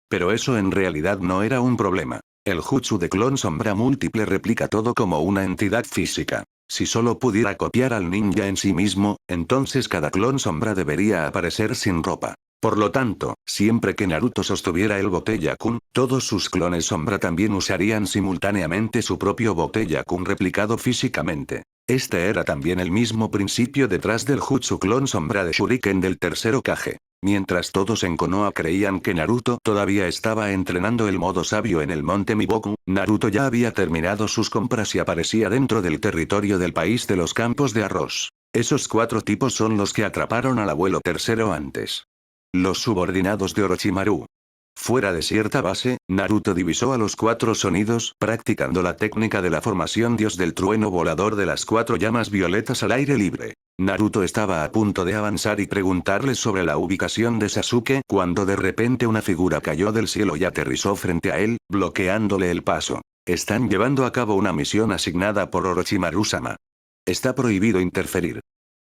Pero eso en realidad no era un problema. El jutsu de clon sombra múltiple replica todo como una entidad física. Si solo pudiera copiar al ninja en sí mismo, entonces cada clon sombra debería aparecer sin ropa. Por lo tanto, siempre que Naruto sostuviera el Botella-kun, todos sus clones sombra también usarían simultáneamente su propio Botella-kun replicado físicamente. Este era también el mismo principio detrás del jutsu clon sombra de Shuriken del tercer Hokage. Mientras todos en Konoha creían que Naruto todavía estaba entrenando el modo sabio en el monte Miboku, Naruto ya había terminado sus compras y aparecía dentro del territorio del país de los campos de arroz. Esos 4 tipos son los que atraparon al abuelo tercero antes. Los subordinados de Orochimaru. Fuera de cierta base, Naruto divisó a los 4 sonidos, practicando la técnica de la formación dios del trueno volador de las 4 llamas violetas al aire libre. Naruto estaba a punto de avanzar y preguntarles sobre la ubicación de Sasuke cuando de repente una figura cayó del cielo y aterrizó frente a él, bloqueándole el paso. Están llevando a cabo una misión asignada por Orochimaru-sama. Está prohibido interferir.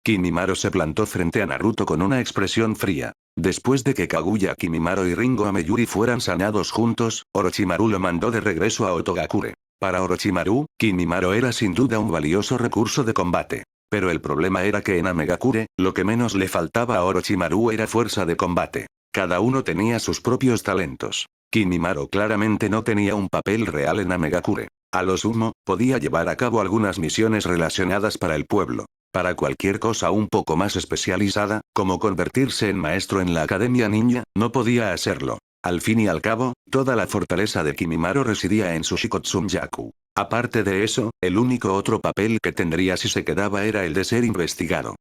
Kimimaro se plantó frente a Naruto con una expresión fría. Después de que Kaguya Kimimaro y Ringo Ameyuri fueran sanados juntos, Orochimaru lo mandó de regreso a Otogakure. Para Orochimaru, Kimimaro era sin duda un valioso recurso de combate. Pero el problema era que en Amegakure, lo que menos le faltaba a Orochimaru era fuerza de combate. Cada uno tenía sus propios talentos. Kimimaro claramente no tenía un papel real en Amegakure. A lo sumo, podía llevar a cabo algunas misiones relacionadas para el pueblo. Para cualquier cosa un poco más especializada, como convertirse en maestro en la Academia Ninja, no podía hacerlo. Al fin y al cabo, toda la fortaleza de Kimimaro residía en su Shikotsunyaku. Aparte de eso, el único otro papel que tendría si se quedaba era el de ser investigado.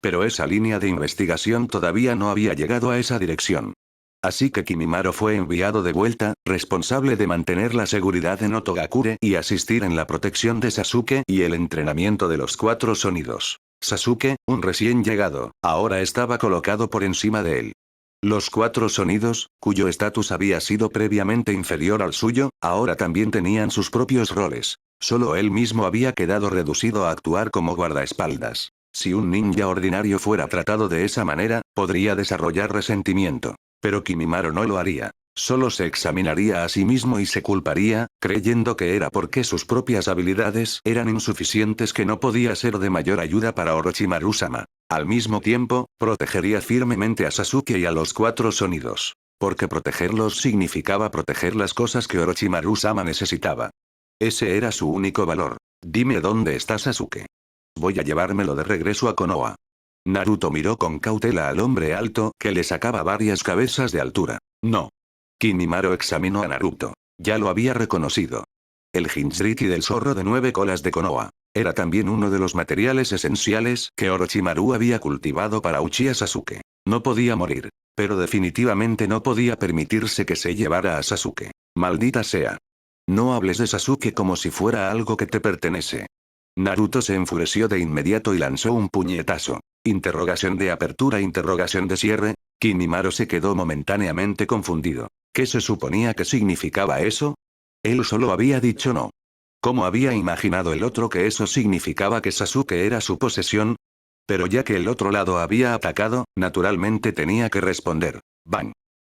Pero esa línea de investigación todavía no había llegado a esa dirección. Así que Kimimaro fue enviado de vuelta, responsable de mantener la seguridad en Otogakure y asistir en la protección de Sasuke y el entrenamiento de los 4 sonidos. Sasuke, un recién llegado, ahora estaba colocado por encima de él. Los 4 sonidos, cuyo estatus había sido previamente inferior al suyo, ahora también tenían sus propios roles. Solo él mismo había quedado reducido a actuar como guardaespaldas. Si un ninja ordinario fuera tratado de esa manera, podría desarrollar resentimiento. Pero Kimimaro no lo haría. Solo se examinaría a sí mismo y se culparía, creyendo que era porque sus propias habilidades eran insuficientes que no podía ser de mayor ayuda para Orochimaru-sama. Al mismo tiempo, protegería firmemente a Sasuke y a los 4 sonidos. Porque protegerlos significaba proteger las cosas que Orochimaru-sama necesitaba. Ese era su único valor. Dime dónde está Sasuke. Voy a llevármelo de regreso a Konoha. Naruto miró con cautela al hombre alto que le sacaba varias cabezas de altura. No. Kimimaro examinó a Naruto. Ya lo había reconocido. El Jinchuriki del zorro de 9 colas de Konoha. Era también uno de los materiales esenciales que Orochimaru había cultivado para Uchiha Sasuke. No podía morir. Pero definitivamente no podía permitirse que se llevara a Sasuke. Maldita sea. No hables de Sasuke como si fuera algo que te pertenece. Naruto se enfureció de inmediato y lanzó un puñetazo. Interrogación de apertura, interrogación de cierre. Kimimaro se quedó momentáneamente confundido. ¿Qué se suponía que significaba eso? Él solo había dicho no. ¿Cómo había imaginado el otro que eso significaba que Sasuke era su posesión? Pero ya que el otro lado había atacado, naturalmente tenía que responder. ¡Bang!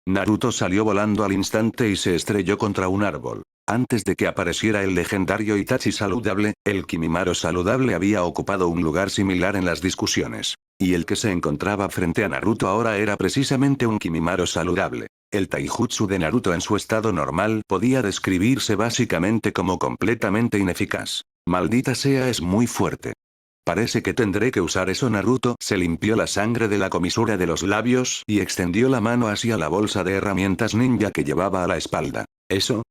Naruto salió volando al instante y se estrelló contra un árbol. Antes de que apareciera el legendario Itachi saludable, el Kimimaro saludable había ocupado un lugar similar en las discusiones. Y el que se encontraba frente a Naruto ahora era precisamente un Kimimaro saludable. El taijutsu de Naruto en su estado normal podía describirse básicamente como completamente ineficaz. Maldita sea, es muy fuerte. Parece que tendré que usar eso. Naruto se limpió la sangre de la comisura de los labios y extendió la mano hacia la bolsa de herramientas ninja que llevaba a la espalda. ¿Eso?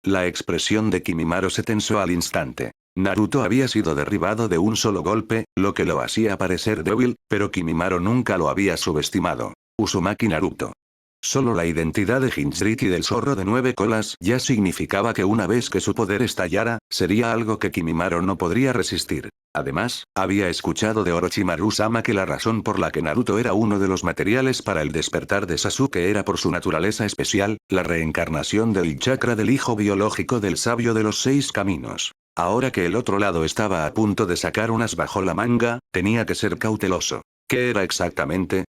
La expresión de Kimimaro se tensó al instante. Naruto había sido derribado de un solo golpe, lo que lo hacía parecer débil, pero Kimimaro nunca lo había subestimado. Uzumaki Naruto. Solo la identidad de Jinchuriki del zorro de 9 colas ya significaba que una vez que su poder estallara, sería algo que Kimimaro no podría resistir. Además, había escuchado de Orochimaru-sama que la razón por la que Naruto era uno de los materiales para el despertar de Sasuke era por su naturaleza especial, la reencarnación del chakra del hijo biológico del sabio de los 6 caminos. Ahora que el otro lado estaba a punto de sacar unas bajo la manga, tenía que ser cauteloso. ¿Qué era exactamente?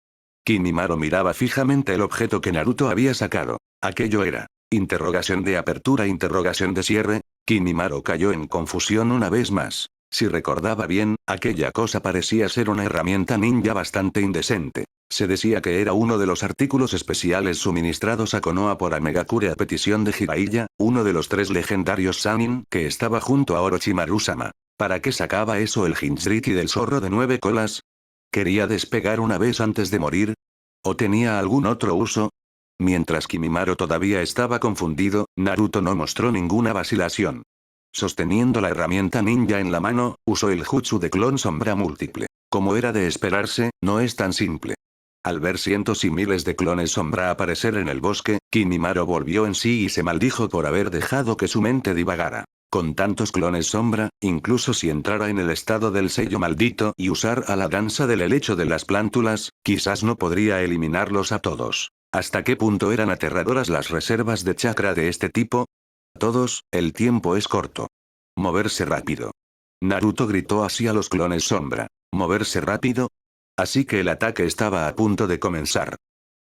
Kimimaro miraba fijamente el objeto que Naruto había sacado. Aquello era. Interrogación de apertura, interrogación de cierre. Kimimaro cayó en confusión una vez más. Si recordaba bien, aquella cosa parecía ser una herramienta ninja bastante indecente. Se decía que era uno de los artículos especiales suministrados a Konoha por Amegakure a petición de Jiraiya, uno de los 3 legendarios Sannin que estaba junto a Orochimaru-sama. ¿Para qué sacaba eso el Jinchuriki del zorro de 9 colas? ¿Quería despegar una vez antes de morir? ¿O tenía algún otro uso? Mientras Kimimaro todavía estaba confundido, Naruto no mostró ninguna vacilación. Sosteniendo la herramienta ninja en la mano, usó el jutsu de clon sombra múltiple. Como era de esperarse, no es tan simple. Al ver cientos y miles de clones sombra aparecer en el bosque, Kimimaro volvió en sí y se maldijo por haber dejado que su mente divagara. Con tantos clones sombra, incluso si entrara en el estado del sello maldito y usara la danza del helecho de las plántulas, quizás no podría eliminarlos a todos. ¿Hasta qué punto eran aterradoras las reservas de chakra de este tipo? Todos, el tiempo es corto. Moverse rápido. Naruto gritó así a los clones sombra. ¿Moverse rápido? Así que el ataque estaba a punto de comenzar.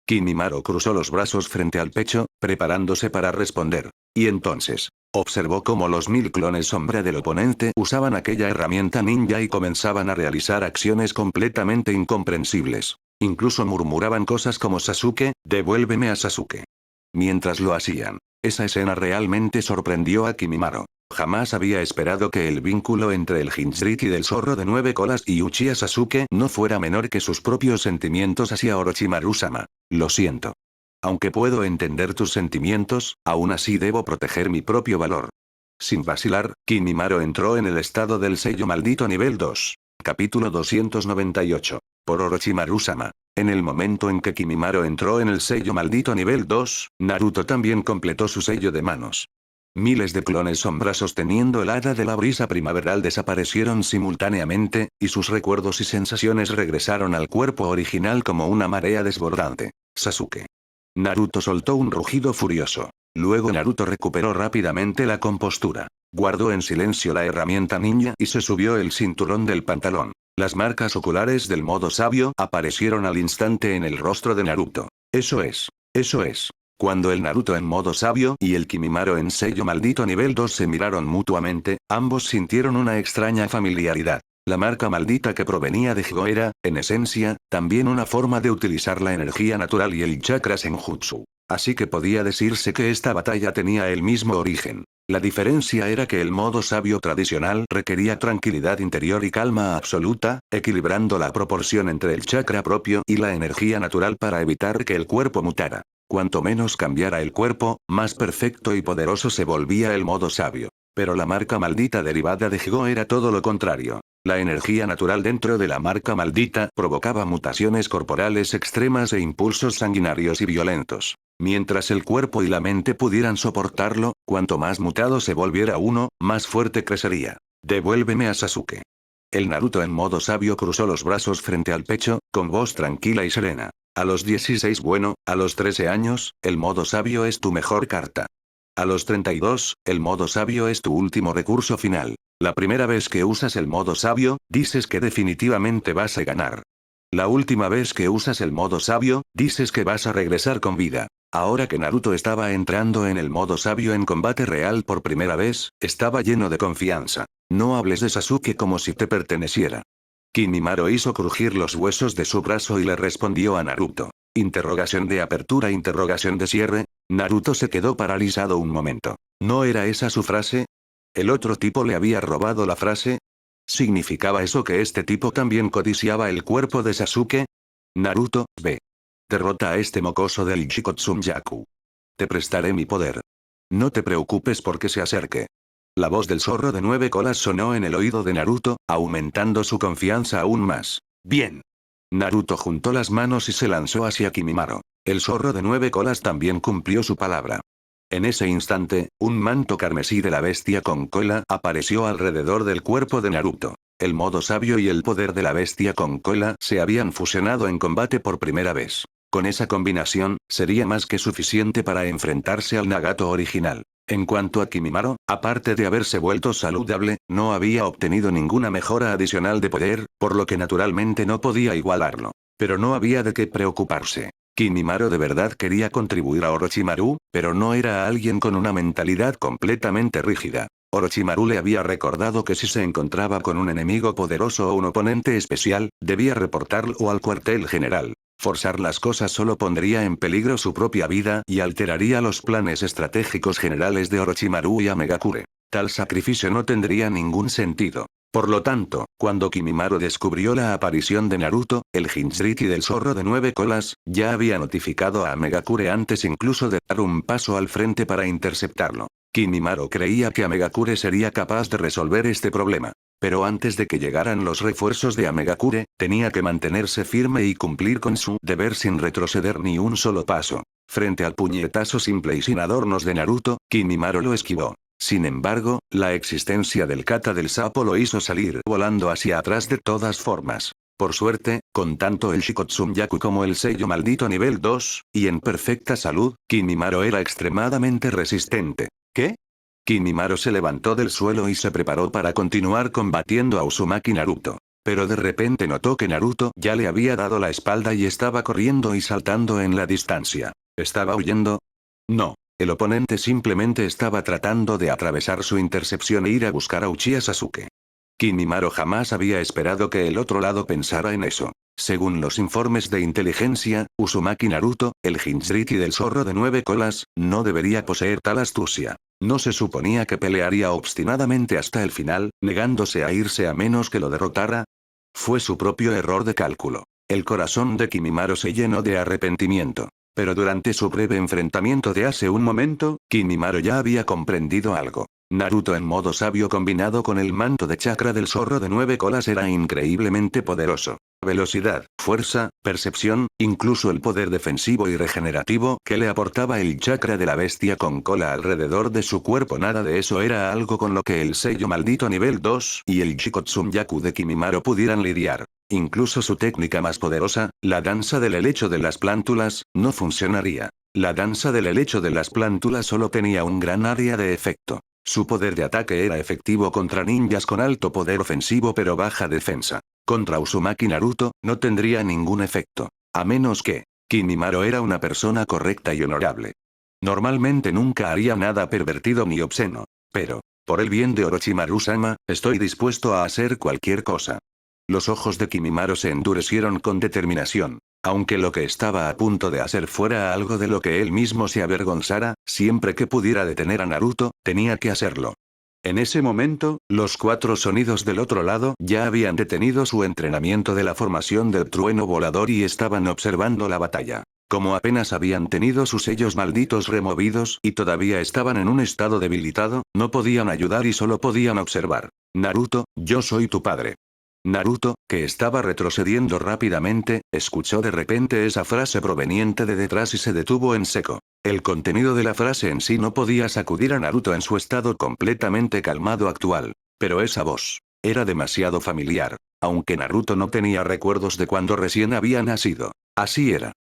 Kimimaro cruzó los brazos frente al pecho, preparándose para responder. Y entonces, observó cómo los 1000 clones sombra del oponente usaban aquella herramienta ninja y comenzaban a realizar acciones completamente incomprensibles. Incluso murmuraban cosas como Sasuke, devuélveme a Sasuke. Mientras lo hacían, esa escena realmente sorprendió a Kimimaro. Jamás había esperado que el vínculo entre el Jinchuriki del zorro de 9 colas y Uchiha Sasuke no fuera menor que sus propios sentimientos hacia Orochimaru-sama. Lo siento. Aunque puedo entender tus sentimientos, aún así debo proteger mi propio valor. Sin vacilar, Kimimaro entró en el estado del sello maldito nivel 2. Capítulo 298. Por Orochimaru-sama. En el momento en que Kimimaro entró en el sello maldito nivel 2, Naruto también completó su sello de manos. Miles de clones sombra sosteniendo el hada de la brisa primaveral desaparecieron simultáneamente, y sus recuerdos y sensaciones regresaron al cuerpo original como una marea desbordante. Sasuke. Naruto soltó un rugido furioso. Luego Naruto recuperó rápidamente la compostura. Guardó en silencio la herramienta ninja y se subió el cinturón del pantalón. Las marcas oculares del modo sabio aparecieron al instante en el rostro de Naruto. Eso es. Eso es. Cuando el Naruto en modo sabio y el Kimimaro en sello maldito nivel 2 se miraron mutuamente, ambos sintieron una extraña familiaridad. La marca maldita que provenía de Higo era, en esencia, también una forma de utilizar la energía natural y el chakra senjutsu. Así que podía decirse que esta batalla tenía el mismo origen. La diferencia era que el modo sabio tradicional requería tranquilidad interior y calma absoluta, equilibrando la proporción entre el chakra propio y la energía natural para evitar que el cuerpo mutara. Cuanto menos cambiara el cuerpo, más perfecto y poderoso se volvía el modo sabio. Pero la marca maldita derivada de Higo era todo lo contrario. La energía natural dentro de la marca maldita provocaba mutaciones corporales extremas e impulsos sanguinarios y violentos. Mientras el cuerpo y la mente pudieran soportarlo, cuanto más mutado se volviera uno, más fuerte crecería. Devuélveme a Sasuke. El Naruto en modo sabio cruzó los brazos frente al pecho, con voz tranquila y serena. A los 16 bueno, a los 13 años, el modo sabio es tu mejor carta. A los 32, el modo sabio es tu último recurso final. La primera vez que usas el modo sabio, dices que definitivamente vas a ganar. La última vez que usas el modo sabio, dices que vas a regresar con vida. Ahora que Naruto estaba entrando en el modo sabio en combate real por primera vez, estaba lleno de confianza. No hables de Sasuke como si te perteneciera. Kimimaro hizo crujir los huesos de su brazo y le respondió a Naruto. Interrogación de apertura, interrogación de cierre. Naruto se quedó paralizado un momento. ¿No era esa su frase? ¿El otro tipo le había robado la frase? ¿Significaba eso que este tipo también codiciaba el cuerpo de Sasuke? Naruto, ve. Derrota a este mocoso del Shikotsumyaku. Te prestaré mi poder. No te preocupes porque se acerque. La voz del zorro de 9 colas sonó en el oído de Naruto, aumentando su confianza aún más. Bien. Naruto juntó las manos y se lanzó hacia Kimimaro. El zorro de 9 colas también cumplió su palabra. En ese instante, un manto carmesí de la bestia con cola apareció alrededor del cuerpo de Naruto. El modo sabio y el poder de la bestia con cola se habían fusionado en combate por primera vez. Con esa combinación, sería más que suficiente para enfrentarse al Nagato original. En cuanto a Kimimaro, aparte de haberse vuelto saludable, no había obtenido ninguna mejora adicional de poder, por lo que naturalmente no podía igualarlo. Pero no había de qué preocuparse. Kimimaro de verdad quería contribuir a Orochimaru, pero no era alguien con una mentalidad completamente rígida. Orochimaru le había recordado que si se encontraba con un enemigo poderoso o un oponente especial, debía reportarlo al cuartel general. Forzar las cosas solo pondría en peligro su propia vida y alteraría los planes estratégicos generales de Orochimaru y Amegakure. Tal sacrificio no tendría ningún sentido. Por lo tanto, cuando Kimimaro descubrió la aparición de Naruto, el Jinchuriki del zorro de 9 colas, ya había notificado a Amegakure antes incluso de dar un paso al frente para interceptarlo. Kimimaro creía que Amegakure sería capaz de resolver este problema. Pero antes de que llegaran los refuerzos de Amegakure, tenía que mantenerse firme y cumplir con su deber sin retroceder ni un solo paso. Frente al puñetazo simple y sin adornos de Naruto, Kimimaro lo esquivó. Sin embargo, la existencia del kata del sapo lo hizo salir volando hacia atrás de todas formas. Por suerte, con tanto el Shikotsunyaku como el sello maldito nivel 2, y en perfecta salud, Kimimaro era extremadamente resistente. ¿Qué? Kimimaro se levantó del suelo y se preparó para continuar combatiendo a Uzumaki Naruto. Pero de repente notó que Naruto ya le había dado la espalda y estaba corriendo y saltando en la distancia. ¿Estaba huyendo? No. El oponente simplemente estaba tratando de atravesar su intercepción e ir a buscar a Uchiha Sasuke. Kimimaro jamás había esperado que el otro lado pensara en eso. Según los informes de inteligencia, Uzumaki Naruto, el Jinchuriki del zorro de 9 colas, no debería poseer tal astucia. No se suponía que pelearía obstinadamente hasta el final, negándose a irse a menos que lo derrotara. Fue su propio error de cálculo. El corazón de Kimimaro se llenó de arrepentimiento. Pero durante su breve enfrentamiento de hace un momento, Kimimaro ya había comprendido algo. Naruto en modo sabio combinado con el manto de chakra del zorro de 9 colas era increíblemente poderoso. Velocidad, fuerza, percepción, incluso el poder defensivo y regenerativo que le aportaba el chakra de la bestia con cola alrededor de su cuerpo. Nada de eso era algo con lo que el sello maldito nivel 2 y el Shikotsunyaku de Kimimaro pudieran lidiar. Incluso su técnica más poderosa, la danza del helecho de las plántulas, no funcionaría. La danza del helecho de las plántulas solo tenía un gran área de efecto. Su poder de ataque era efectivo contra ninjas con alto poder ofensivo pero baja defensa. Contra Uzumaki Naruto, no tendría ningún efecto. A menos que Kimimaro era una persona correcta y honorable. Normalmente nunca haría nada pervertido ni obsceno. Pero, por el bien de Orochimaru-sama, estoy dispuesto a hacer cualquier cosa. Los ojos de Kimimaro se endurecieron con determinación. Aunque lo que estaba a punto de hacer fuera algo de lo que él mismo se avergonzara, siempre que pudiera detener a Naruto, tenía que hacerlo. En ese momento, los 4 sonidos del otro lado ya habían detenido su entrenamiento de la formación del trueno volador y estaban observando la batalla. Como apenas habían tenido sus sellos malditos removidos y todavía estaban en un estado debilitado, no podían ayudar y solo podían observar. Naruto, yo soy tu padre. Naruto, que estaba retrocediendo rápidamente, escuchó de repente esa frase proveniente de detrás y se detuvo en seco. El contenido de la frase en sí no podía sacudir a Naruto en su estado completamente calmado actual. Pero esa voz era demasiado familiar. Aunque Naruto no tenía recuerdos de cuando recién había nacido. Así era.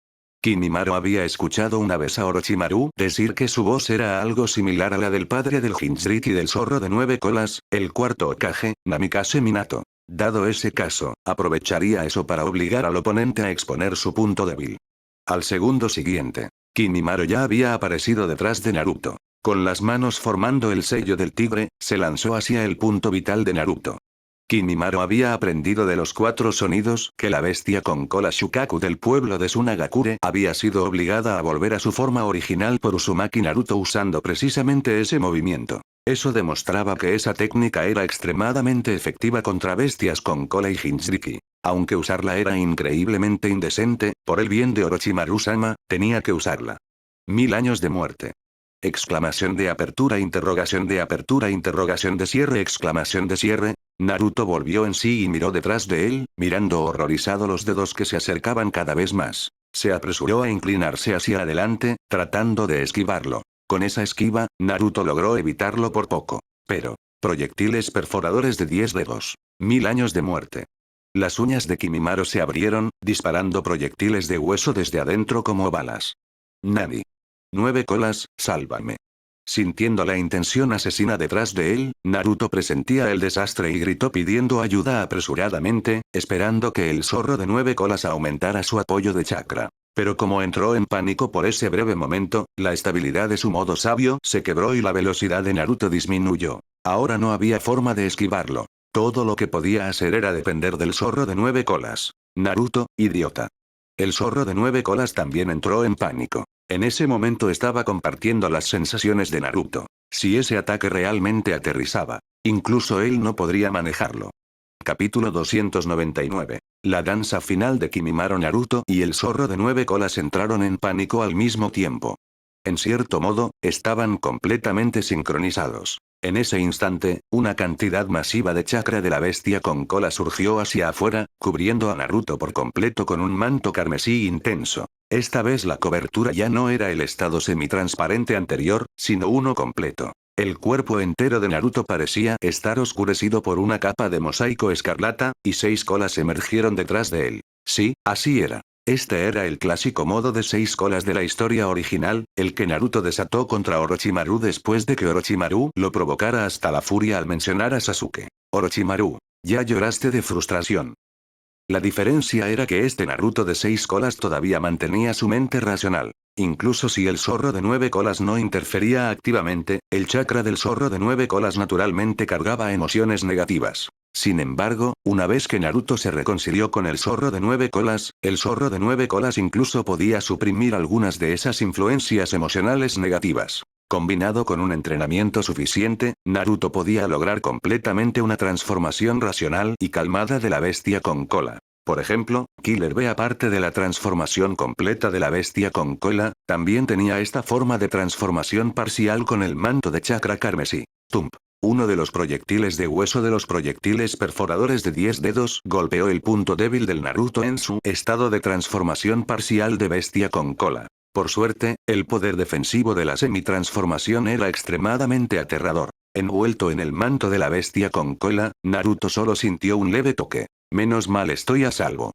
Kimimaro había escuchado una vez a Orochimaru decir que su voz era algo similar a la del padre del Jinchuriki del zorro de 9 colas, el cuarto Hokage, Namikaze Minato. Dado ese caso, aprovecharía eso para obligar al oponente a exponer su punto débil. Al segundo siguiente, Kimimaro ya había aparecido detrás de Naruto. Con las manos formando el sello del tigre, se lanzó hacia el punto vital de Naruto. Kimimaro había aprendido de los 4 sonidos que la bestia con cola Shukaku del pueblo de Tsunagakure había sido obligada a volver a su forma original por Uzumaki Naruto usando precisamente ese movimiento. Eso demostraba que esa técnica era extremadamente efectiva contra bestias con cola y Jinchuriki. Aunque usarla era increíblemente indecente, por el bien de Orochimaru-sama, tenía que usarla. 1000 años de muerte. Exclamación de apertura, interrogación de cierre. Naruto volvió en sí y miró detrás de él, mirando horrorizado los dedos que se acercaban cada vez más. Se apresuró a inclinarse hacia adelante, tratando de esquivarlo. Con esa esquiva, Naruto logró evitarlo por poco. Pero, proyectiles perforadores de 10 dedos. 1000 años de muerte. Las uñas de Kimimaro se abrieron, disparando proyectiles de hueso desde adentro como balas. Nani. 9 colas, sálvame. Sintiendo la intención asesina detrás de él, Naruto presentía el desastre y gritó pidiendo ayuda apresuradamente, esperando que el zorro de 9 colas aumentara su apoyo de chakra. Pero como entró en pánico por ese breve momento, la estabilidad de su modo sabio se quebró y la velocidad de Naruto disminuyó. Ahora no había forma de esquivarlo. Todo lo que podía hacer era depender del zorro de 9 colas. Naruto, idiota. El zorro de 9 colas también entró en pánico. En ese momento estaba compartiendo las sensaciones de Naruto. Si ese ataque realmente aterrizaba, incluso él no podría manejarlo. Capítulo 299. La danza final de Kimimaro. Naruto y el zorro de 9 colas entraron en pánico al mismo tiempo. En cierto modo, estaban completamente sincronizados. En ese instante, una cantidad masiva de chakra de la bestia con cola surgió hacia afuera, cubriendo a Naruto por completo con un manto carmesí intenso. Esta vez la cobertura ya no era el estado semitransparente anterior, sino uno completo. El cuerpo entero de Naruto parecía estar oscurecido por una capa de mosaico escarlata, y 6 colas emergieron detrás de él. Sí, así era. Este era el clásico modo de 6 colas de la historia original, el que Naruto desató contra Orochimaru después de que Orochimaru lo provocara hasta la furia al mencionar a Sasuke. Orochimaru, ya lloraste de frustración. La diferencia era que este Naruto de 6 colas todavía mantenía su mente racional. Incluso si el zorro de 9 colas no interfería activamente, el chakra del zorro de 9 colas naturalmente cargaba emociones negativas. Sin embargo, una vez que Naruto se reconcilió con el zorro de 9 colas, el zorro de 9 colas incluso podía suprimir algunas de esas influencias emocionales negativas. Combinado con un entrenamiento suficiente, Naruto podía lograr completamente una transformación racional y calmada de la bestia con cola. Por ejemplo, Killer Bee, aparte de la transformación completa de la bestia con cola, también tenía esta forma de transformación parcial con el manto de chakra carmesí. Tump. Uno de los proyectiles de hueso de los proyectiles perforadores de 10 dedos golpeó el punto débil del Naruto en su estado de transformación parcial de bestia con cola. Por suerte, el poder defensivo de la semi-transformación era extremadamente aterrador. Envuelto en el manto de la bestia con cola, Naruto solo sintió un leve toque. Menos mal estoy a salvo.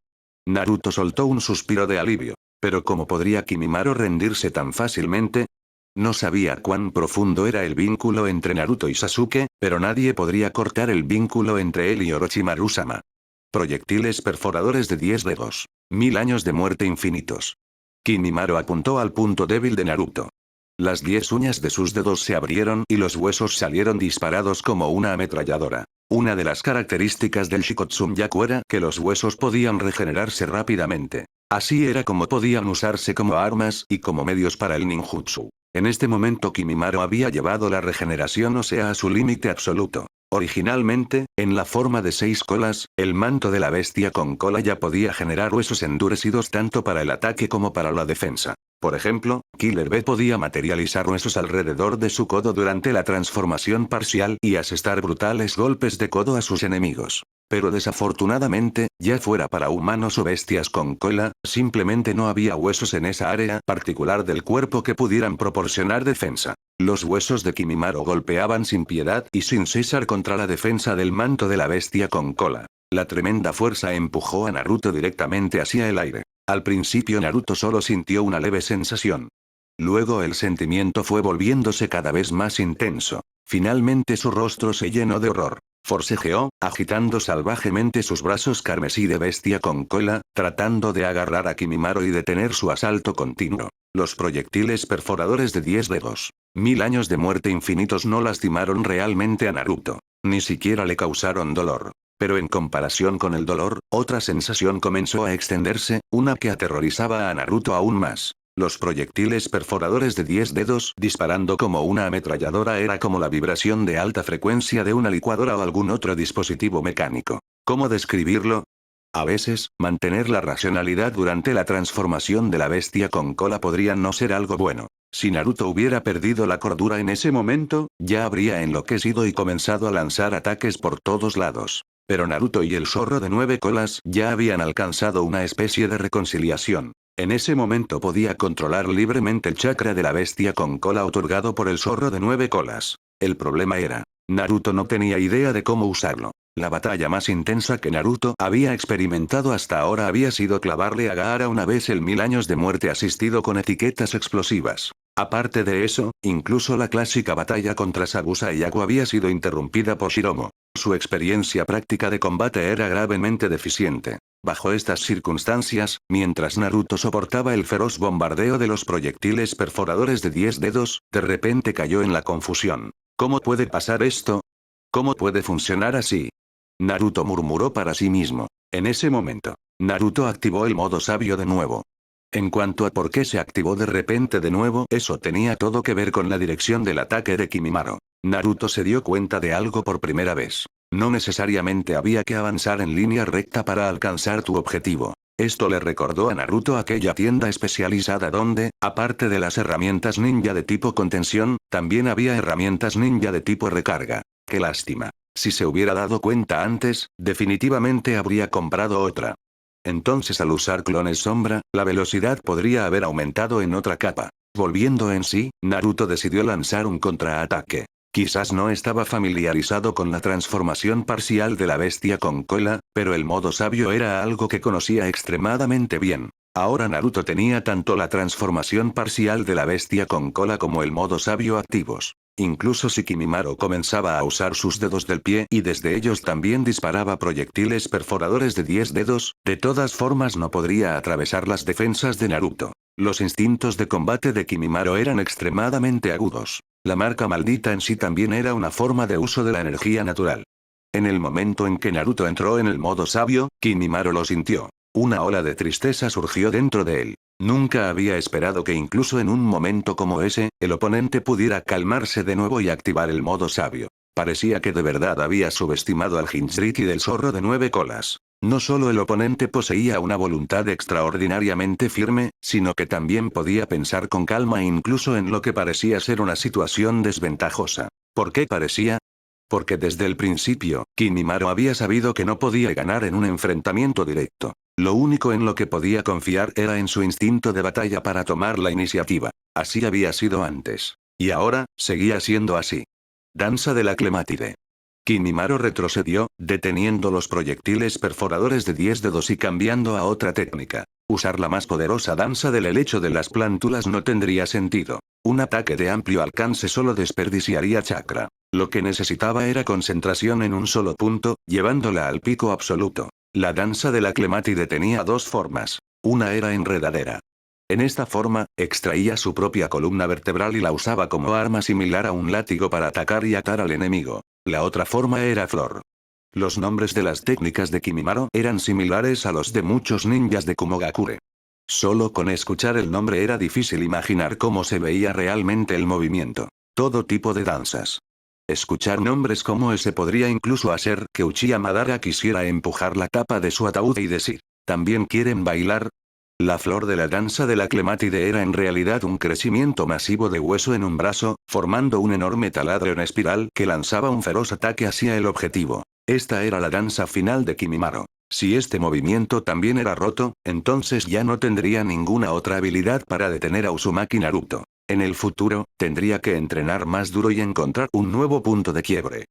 Naruto soltó un suspiro de alivio. Pero ¿cómo podría Kimimaro rendirse tan fácilmente? No sabía cuán profundo era el vínculo entre Naruto y Sasuke, pero nadie podría cortar el vínculo entre él y Orochimaru-sama. Proyectiles perforadores de 10 dedos. 1000 años de muerte infinitos. Kimimaro apuntó al punto débil de Naruto. Las 10 uñas de sus dedos se abrieron y los huesos salieron disparados como una ametralladora. Una de las características del Shikotsunyaku era que los huesos podían regenerarse rápidamente. Así era como podían usarse como armas y como medios para el ninjutsu. En este momento Kimimaro había llevado la regeneración ósea a su límite absoluto. Originalmente, en la forma de 6 colas, el manto de la bestia con cola ya podía generar huesos endurecidos tanto para el ataque como para la defensa. Por ejemplo, Killer Bee podía materializar huesos alrededor de su codo durante la transformación parcial y asestar brutales golpes de codo a sus enemigos. Pero desafortunadamente, ya fuera para humanos o bestias con cola, simplemente no había huesos en esa área particular del cuerpo que pudieran proporcionar defensa. Los huesos de Kimimaro golpeaban sin piedad y sin cesar contra la defensa del manto de la bestia con cola. La tremenda fuerza empujó a Naruto directamente hacia el aire. Al principio Naruto solo sintió una leve sensación. Luego el sentimiento fue volviéndose cada vez más intenso. Finalmente su rostro se llenó de horror. Forcejeó, agitando salvajemente sus brazos carmesí de bestia con cola, tratando de agarrar a Kimimaro y detener su asalto continuo. Los proyectiles perforadores de 10 dedos. 1000 años de muerte infinitos no lastimaron realmente a Naruto. Ni siquiera le causaron dolor. Pero en comparación con el dolor, otra sensación comenzó a extenderse, una que aterrorizaba a Naruto aún más. Los proyectiles perforadores de 10 dedos disparando como una ametralladora era como la vibración de alta frecuencia de una licuadora o algún otro dispositivo mecánico. ¿Cómo describirlo? A veces, mantener la racionalidad durante la transformación de la bestia con cola podría no ser algo bueno. Si Naruto hubiera perdido la cordura en ese momento, ya habría enloquecido y comenzado a lanzar ataques por todos lados. Pero Naruto y el zorro de 9 colas ya habían alcanzado una especie de reconciliación. En ese momento podía controlar libremente el chakra de la bestia con cola otorgado por el zorro de 9 colas. El problema era, Naruto no tenía idea de cómo usarlo. La batalla más intensa que Naruto había experimentado hasta ahora había sido clavarle a Gaara una vez el 1000 años de muerte asistido con etiquetas explosivas. Aparte de eso, incluso la clásica batalla contra Sabusa y Yaku había sido interrumpida por Shiromo. Su experiencia práctica de combate era gravemente deficiente. Bajo estas circunstancias, mientras Naruto soportaba el feroz bombardeo de los proyectiles perforadores de 10 dedos, de repente cayó en la confusión. ¿Cómo puede pasar esto? ¿Cómo puede funcionar así? Naruto murmuró para sí mismo. En ese momento, Naruto activó el modo sabio de nuevo. En cuanto a por qué se activó de repente de nuevo, eso tenía todo que ver con la dirección del ataque de Kimimaro. Naruto se dio cuenta de algo por primera vez. No necesariamente había que avanzar en línea recta para alcanzar tu objetivo. Esto le recordó a Naruto aquella tienda especializada donde, aparte de las herramientas ninja de tipo contención, también había herramientas ninja de tipo recarga. Qué lástima. Si se hubiera dado cuenta antes, definitivamente habría comprado otra. Entonces al usar clones sombra, la velocidad podría haber aumentado en otra capa. Volviendo en sí, Naruto decidió lanzar un contraataque. Quizás no estaba familiarizado con la transformación parcial de la bestia con cola, pero el modo sabio era algo que conocía extremadamente bien. Ahora Naruto tenía tanto la transformación parcial de la bestia con cola como el modo sabio activos. Incluso si Kimimaro comenzaba a usar sus dedos del pie y desde ellos también disparaba proyectiles perforadores de 10 dedos, de todas formas no podría atravesar las defensas de Naruto. Los instintos de combate de Kimimaro eran extremadamente agudos. La marca maldita en sí también era una forma de uso de la energía natural. En el momento en que Naruto entró en el modo sabio, Kimimaro lo sintió. Una ola de tristeza surgió dentro de él. Nunca había esperado que incluso en un momento como ese, el oponente pudiera calmarse de nuevo y activar el modo sabio. Parecía que de verdad había subestimado al Jinchuriki del zorro de 9 colas. No solo el oponente poseía una voluntad extraordinariamente firme, sino que también podía pensar con calma incluso en lo que parecía ser una situación desventajosa. ¿Por qué parecía? Porque desde el principio, Kimimaro había sabido que no podía ganar en un enfrentamiento directo. Lo único en lo que podía confiar era en su instinto de batalla para tomar la iniciativa. Así había sido antes. Y ahora, seguía siendo así. Danza de la clemátide. Kimimaro retrocedió, deteniendo los proyectiles perforadores de 10 dedos y cambiando a otra técnica. Usar la más poderosa danza del helecho de las plántulas no tendría sentido. Un ataque de amplio alcance solo desperdiciaría chakra. Lo que necesitaba era concentración en un solo punto, llevándola al pico absoluto. La danza de la clemátide tenía dos formas. Una era enredadera. En esta forma, extraía su propia columna vertebral y la usaba como arma similar a un látigo para atacar y atar al enemigo. La otra forma era flor. Los nombres de las técnicas de Kimimaro eran similares a los de muchos ninjas de Kumogakure. Solo con escuchar el nombre era difícil imaginar cómo se veía realmente el movimiento. Todo tipo de danzas. Escuchar nombres como ese podría incluso hacer que Uchiha Madara quisiera empujar la tapa de su ataúd y decir, ¿también quieren bailar? La flor de la danza de la clemátide era en realidad un crecimiento masivo de hueso en un brazo, formando un enorme taladro en espiral que lanzaba un feroz ataque hacia el objetivo. Esta era la danza final de Kimimaro. Si este movimiento también era roto, entonces ya no tendría ninguna otra habilidad para detener a Uzumaki Naruto. En el futuro, tendría que entrenar más duro y encontrar un nuevo punto de quiebre.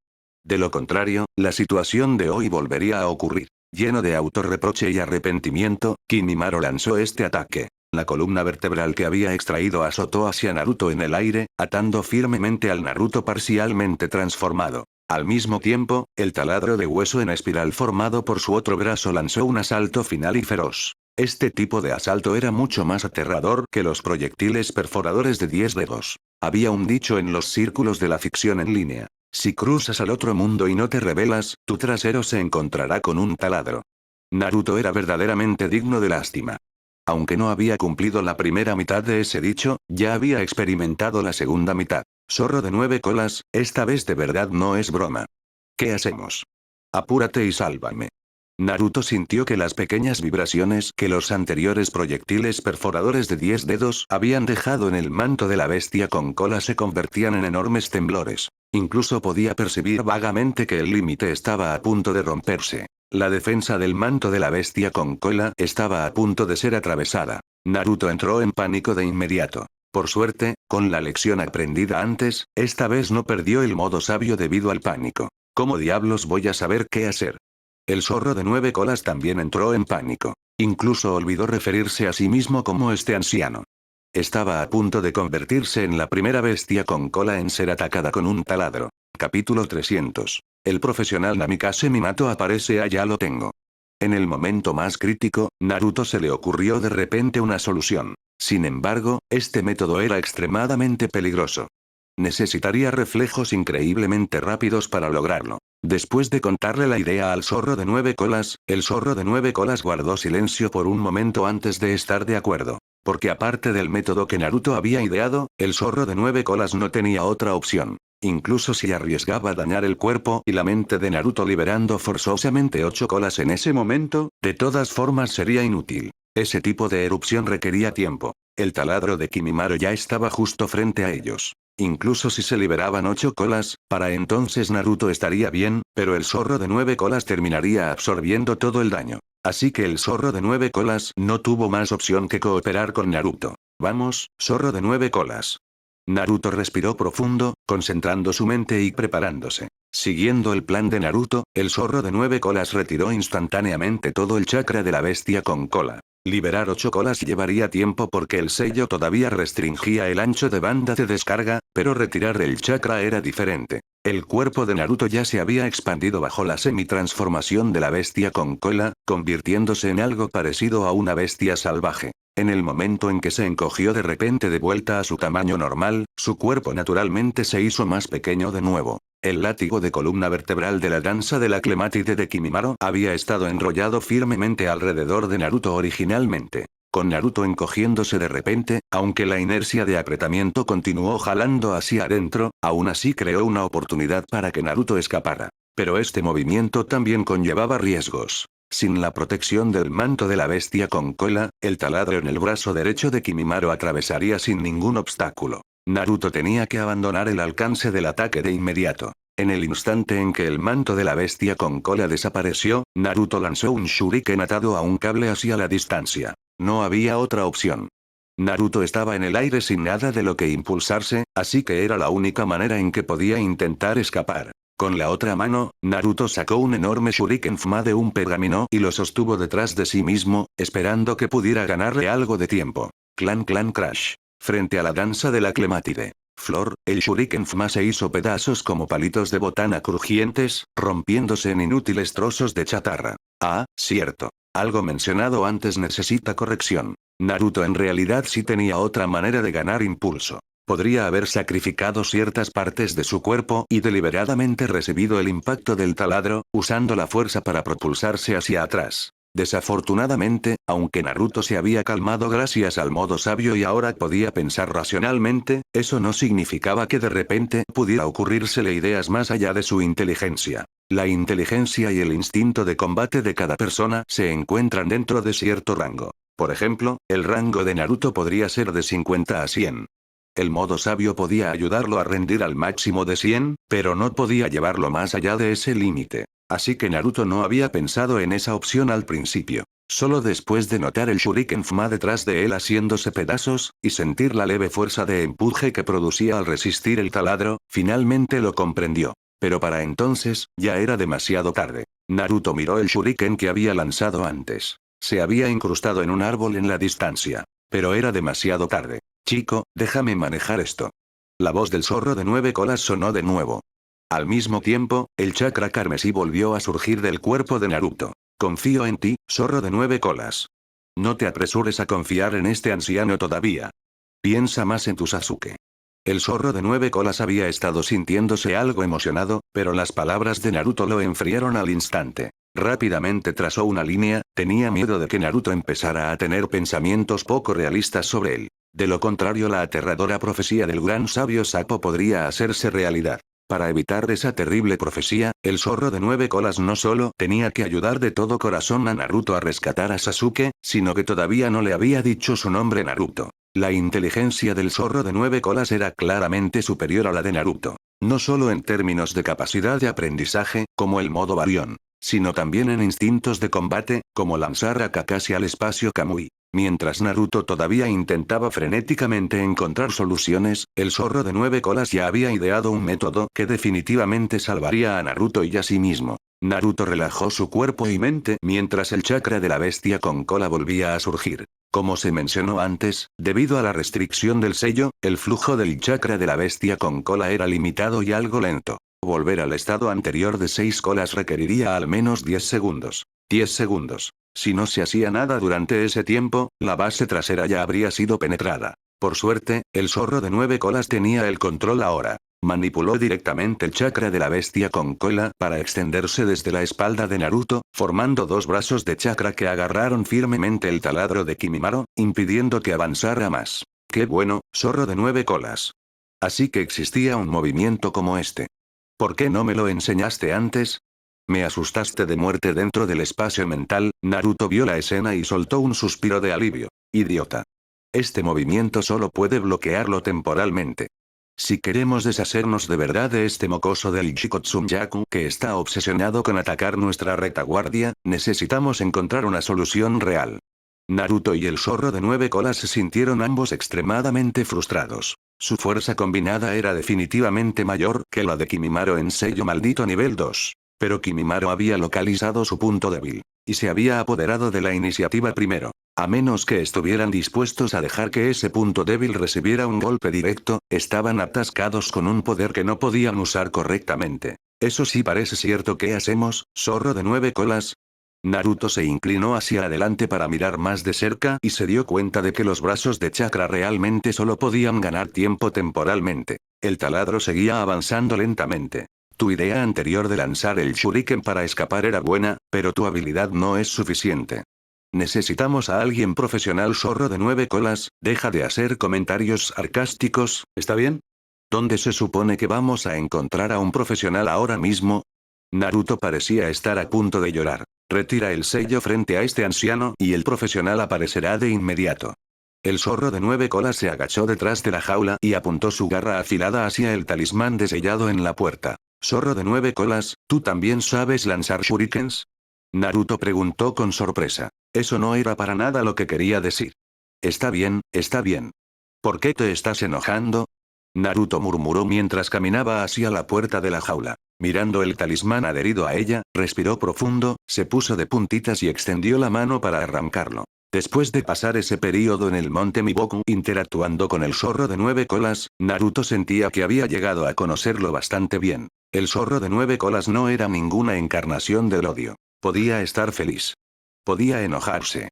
De lo contrario, la situación de hoy volvería a ocurrir. Lleno de autorreproche y arrepentimiento, Kimimaro lanzó este ataque. La columna vertebral que había extraído azotó hacia Naruto en el aire, atando firmemente al Naruto parcialmente transformado. Al mismo tiempo, el taladro de hueso en espiral formado por su otro brazo lanzó un asalto final y feroz. Este tipo de asalto era mucho más aterrador que los proyectiles perforadores de 10 dedos. Había un dicho en los círculos de la ficción en línea. Si cruzas al otro mundo y no te rebelas, tu trasero se encontrará con un taladro. Naruto era verdaderamente digno de lástima. Aunque no había cumplido la primera mitad de ese dicho, ya había experimentado la segunda mitad. Zorro de 9 colas, esta vez de verdad no es broma. ¿Qué hacemos? Apúrate y sálvame. Naruto sintió que las pequeñas vibraciones que los anteriores proyectiles perforadores de 10 dedos habían dejado en el manto de la bestia con cola se convertían en enormes temblores. Incluso podía percibir vagamente que el límite estaba a punto de romperse. La defensa del manto de la bestia con cola estaba a punto de ser atravesada. Naruto entró en pánico de inmediato. Por suerte, con la lección aprendida antes, esta vez no perdió el modo sabio debido al pánico. ¿Cómo diablos voy a saber qué hacer? El zorro de 9 colas también entró en pánico. Incluso olvidó referirse a sí mismo como este anciano. Estaba a punto de convertirse en la primera bestia con cola en ser atacada con un taladro. Capítulo 300. El profesional Namikaze Minato aparece. Ya lo tengo. En el momento más crítico, Naruto se le ocurrió de repente una solución. Sin embargo, este método era extremadamente peligroso. Necesitaría reflejos increíblemente rápidos para lograrlo. Después de contarle la idea al zorro de 9 colas, el zorro de 9 colas guardó silencio por un momento antes de estar de acuerdo. Porque aparte del método que Naruto había ideado, el zorro de 9 colas no tenía otra opción. Incluso si arriesgaba dañar el cuerpo y la mente de Naruto liberando forzosamente 8 colas en ese momento, de todas formas sería inútil. Ese tipo de erupción requería tiempo. El taladro de Kimimaro ya estaba justo frente a ellos. Incluso si se liberaban 8 colas, para entonces Naruto estaría bien, pero el zorro de 9 colas terminaría absorbiendo todo el daño. Así que el zorro de 9 colas no tuvo más opción que cooperar con Naruto. Vamos, zorro de 9 colas. Naruto respiró profundo, concentrando su mente y preparándose. Siguiendo el plan de Naruto, el zorro de 9 colas retiró instantáneamente todo el chakra de la bestia con cola. Liberar 8 colas llevaría tiempo porque el sello todavía restringía el ancho de banda de descarga, pero retirar el chakra era diferente. El cuerpo de Naruto ya se había expandido bajo la semi-transformación de la bestia con cola, convirtiéndose en algo parecido a una bestia salvaje. En el momento en que se encogió de repente de vuelta a su tamaño normal, su cuerpo naturalmente se hizo más pequeño de nuevo. El látigo de columna vertebral de la danza de la clemátide de Kimimaro había estado enrollado firmemente alrededor de Naruto originalmente. Con Naruto encogiéndose de repente, aunque la inercia de apretamiento continuó jalando hacia adentro, aún así creó una oportunidad para que Naruto escapara. Pero este movimiento también conllevaba riesgos. Sin la protección del manto de la bestia con cola, el taladro en el brazo derecho de Kimimaro atravesaría sin ningún obstáculo. Naruto tenía que abandonar el alcance del ataque de inmediato. En el instante en que el manto de la bestia con cola desapareció, Naruto lanzó un shuriken atado a un cable hacia la distancia. No había otra opción. Naruto estaba en el aire sin nada de lo que impulsarse, así que era la única manera en que podía intentar escapar. Con la otra mano, Naruto sacó un enorme shuriken fuma de un pergamino y lo sostuvo detrás de sí mismo, esperando que pudiera ganarle algo de tiempo. Clan clan crash. Frente a la danza de la clemátide. Flor, el shuriken fuma se hizo pedazos como palitos de botana crujientes, rompiéndose en inútiles trozos de chatarra. Ah, cierto. Algo mencionado antes necesita corrección. Naruto en realidad sí tenía otra manera de ganar impulso. Podría haber sacrificado ciertas partes de su cuerpo y deliberadamente recibido el impacto del taladro, usando la fuerza para propulsarse hacia atrás. Desafortunadamente, aunque Naruto se había calmado gracias al modo sabio y ahora podía pensar racionalmente, eso no significaba que de repente pudiera ocurrírsele ideas más allá de su inteligencia. La inteligencia y el instinto de combate de cada persona se encuentran dentro de cierto rango. Por ejemplo, el rango de Naruto podría ser de 50 a 100. El modo sabio podía ayudarlo a rendir al máximo de 100, pero no podía llevarlo más allá de ese límite. Así que Naruto no había pensado en esa opción al principio. Solo después de notar el shuriken fuma detrás de él haciéndose pedazos, y sentir la leve fuerza de empuje que producía al resistir el taladro, finalmente lo comprendió. Pero para entonces, ya era demasiado tarde. Naruto miró el shuriken que había lanzado antes. Se había incrustado en un árbol en la distancia. Pero era demasiado tarde. Chico, déjame manejar esto. La voz del zorro de 9 colas sonó de nuevo. Al mismo tiempo, el chakra carmesí volvió a surgir del cuerpo de Naruto. Confío en ti, zorro de 9 colas. No te apresures a confiar en este anciano todavía. Piensa más en tu Sasuke. El zorro de 9 colas había estado sintiéndose algo emocionado, pero las palabras de Naruto lo enfriaron al instante. Rápidamente trazó una línea, tenía miedo de que Naruto empezara a tener pensamientos poco realistas sobre él. De lo contrario, la aterradora profecía del gran sabio Sapo podría hacerse realidad. Para evitar esa terrible profecía, el zorro de 9 colas no solo tenía que ayudar de todo corazón a Naruto a rescatar a Sasuke, sino que todavía no le había dicho su nombre Naruto. La inteligencia del zorro de 9 colas era claramente superior a la de Naruto. No solo en términos de capacidad de aprendizaje, como el modo Baryon, sino también en instintos de combate, como lanzar a Kakashi al espacio Kamui. Mientras Naruto todavía intentaba frenéticamente encontrar soluciones, el zorro de 9 colas ya había ideado un método que definitivamente salvaría a Naruto y a sí mismo. Naruto relajó su cuerpo y mente mientras el chakra de la bestia con cola volvía a surgir. Como se mencionó antes, debido a la restricción del sello, el flujo del chakra de la bestia con cola era limitado y algo lento. Volver al estado anterior de 6 colas requeriría al menos 10 segundos. 10 segundos. Si no se hacía nada durante ese tiempo, la base trasera ya habría sido penetrada. Por suerte, el zorro de 9 colas tenía el control ahora. Manipuló directamente el chakra de la bestia con cola para extenderse desde la espalda de Naruto, formando dos brazos de chakra que agarraron firmemente el taladro de Kimimaro, impidiendo que avanzara más. ¡Qué bueno, zorro de 9 colas! Así que existía un movimiento como este. ¿Por qué no me lo enseñaste antes? Me asustaste de muerte dentro del espacio mental. Naruto vio la escena y soltó un suspiro de alivio. Idiota. Este movimiento solo puede bloquearlo temporalmente. Si queremos deshacernos de verdad de este mocoso del Ichikotsunyaku que está obsesionado con atacar nuestra retaguardia, necesitamos encontrar una solución real. Naruto y el zorro de 9 colas se sintieron ambos extremadamente frustrados. Su fuerza combinada era definitivamente mayor que la de Kimimaro en sello maldito nivel 2. Pero Kimimaro había localizado su punto débil. Y se había apoderado de la iniciativa primero. A menos que estuvieran dispuestos a dejar que ese punto débil recibiera un golpe directo, estaban atascados con un poder que no podían usar correctamente. Eso sí parece cierto. ¿Qué hacemos, zorro de 9 colas? Naruto se inclinó hacia adelante para mirar más de cerca y se dio cuenta de que los brazos de chakra realmente solo podían ganar tiempo temporalmente. El taladro seguía avanzando lentamente. Tu idea anterior de lanzar el shuriken para escapar era buena, pero tu habilidad no es suficiente. Necesitamos a alguien profesional, zorro de 9 colas, deja de hacer comentarios sarcásticos, ¿está bien? ¿Dónde se supone que vamos a encontrar a un profesional ahora mismo? Naruto parecía estar a punto de llorar. Retira el sello frente a este anciano y el profesional aparecerá de inmediato. El zorro de 9 colas se agachó detrás de la jaula y apuntó su garra afilada hacia el talismán desellado en la puerta. Zorro de 9 colas, ¿tú también sabes lanzar shurikens? Naruto preguntó con sorpresa. Eso no era para nada lo que quería decir. Está bien, está bien. ¿Por qué te estás enojando? Naruto murmuró mientras caminaba hacia la puerta de la jaula. Mirando el talismán adherido a ella, respiró profundo, se puso de puntitas y extendió la mano para arrancarlo. Después de pasar ese período en el monte Miboku interactuando con el zorro de 9 colas, Naruto sentía que había llegado a conocerlo bastante bien. El zorro de 9 colas no era ninguna encarnación del odio. Podía estar feliz. Podía enojarse.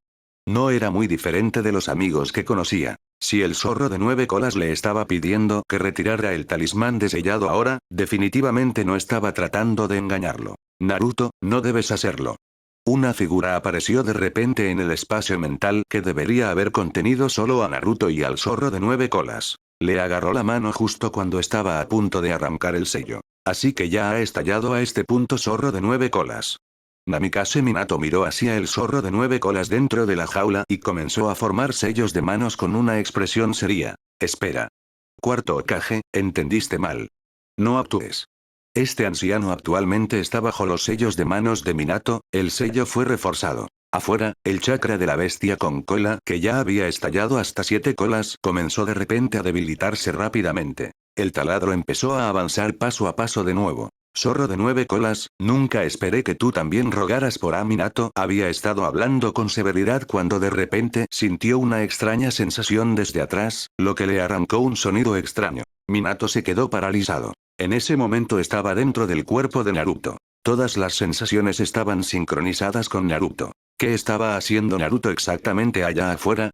No era muy diferente de los amigos que conocía. Si el zorro de 9 colas le estaba pidiendo que retirara el talismán desellado ahora, definitivamente no estaba tratando de engañarlo. Naruto, no debes hacerlo. Una figura apareció de repente en el espacio mental que debería haber contenido solo a Naruto y al zorro de 9 colas. Le agarró la mano justo cuando estaba a punto de arrancar el sello. Así que ya ha estallado a este punto, zorro de 9 colas. Namikaze Minato miró hacia el zorro de 9 colas dentro de la jaula y comenzó a formar sellos de manos con una expresión seria. Espera. Cuarto Hokage, entendiste mal. No actúes. Este anciano actualmente está bajo los sellos de manos de Minato. El sello fue reforzado. Afuera, el chakra de la bestia con cola, que ya había estallado hasta 7 colas, comenzó de repente a debilitarse rápidamente. El taladro empezó a avanzar paso a paso de nuevo. Zorro de 9 colas, nunca esperé que tú también rogaras por Minato. Había estado hablando con severidad cuando de repente sintió una extraña sensación desde atrás, lo que le arrancó un sonido extraño. Minato se quedó paralizado. En ese momento estaba dentro del cuerpo de Naruto. Todas las sensaciones estaban sincronizadas con Naruto. ¿Qué estaba haciendo Naruto exactamente allá afuera?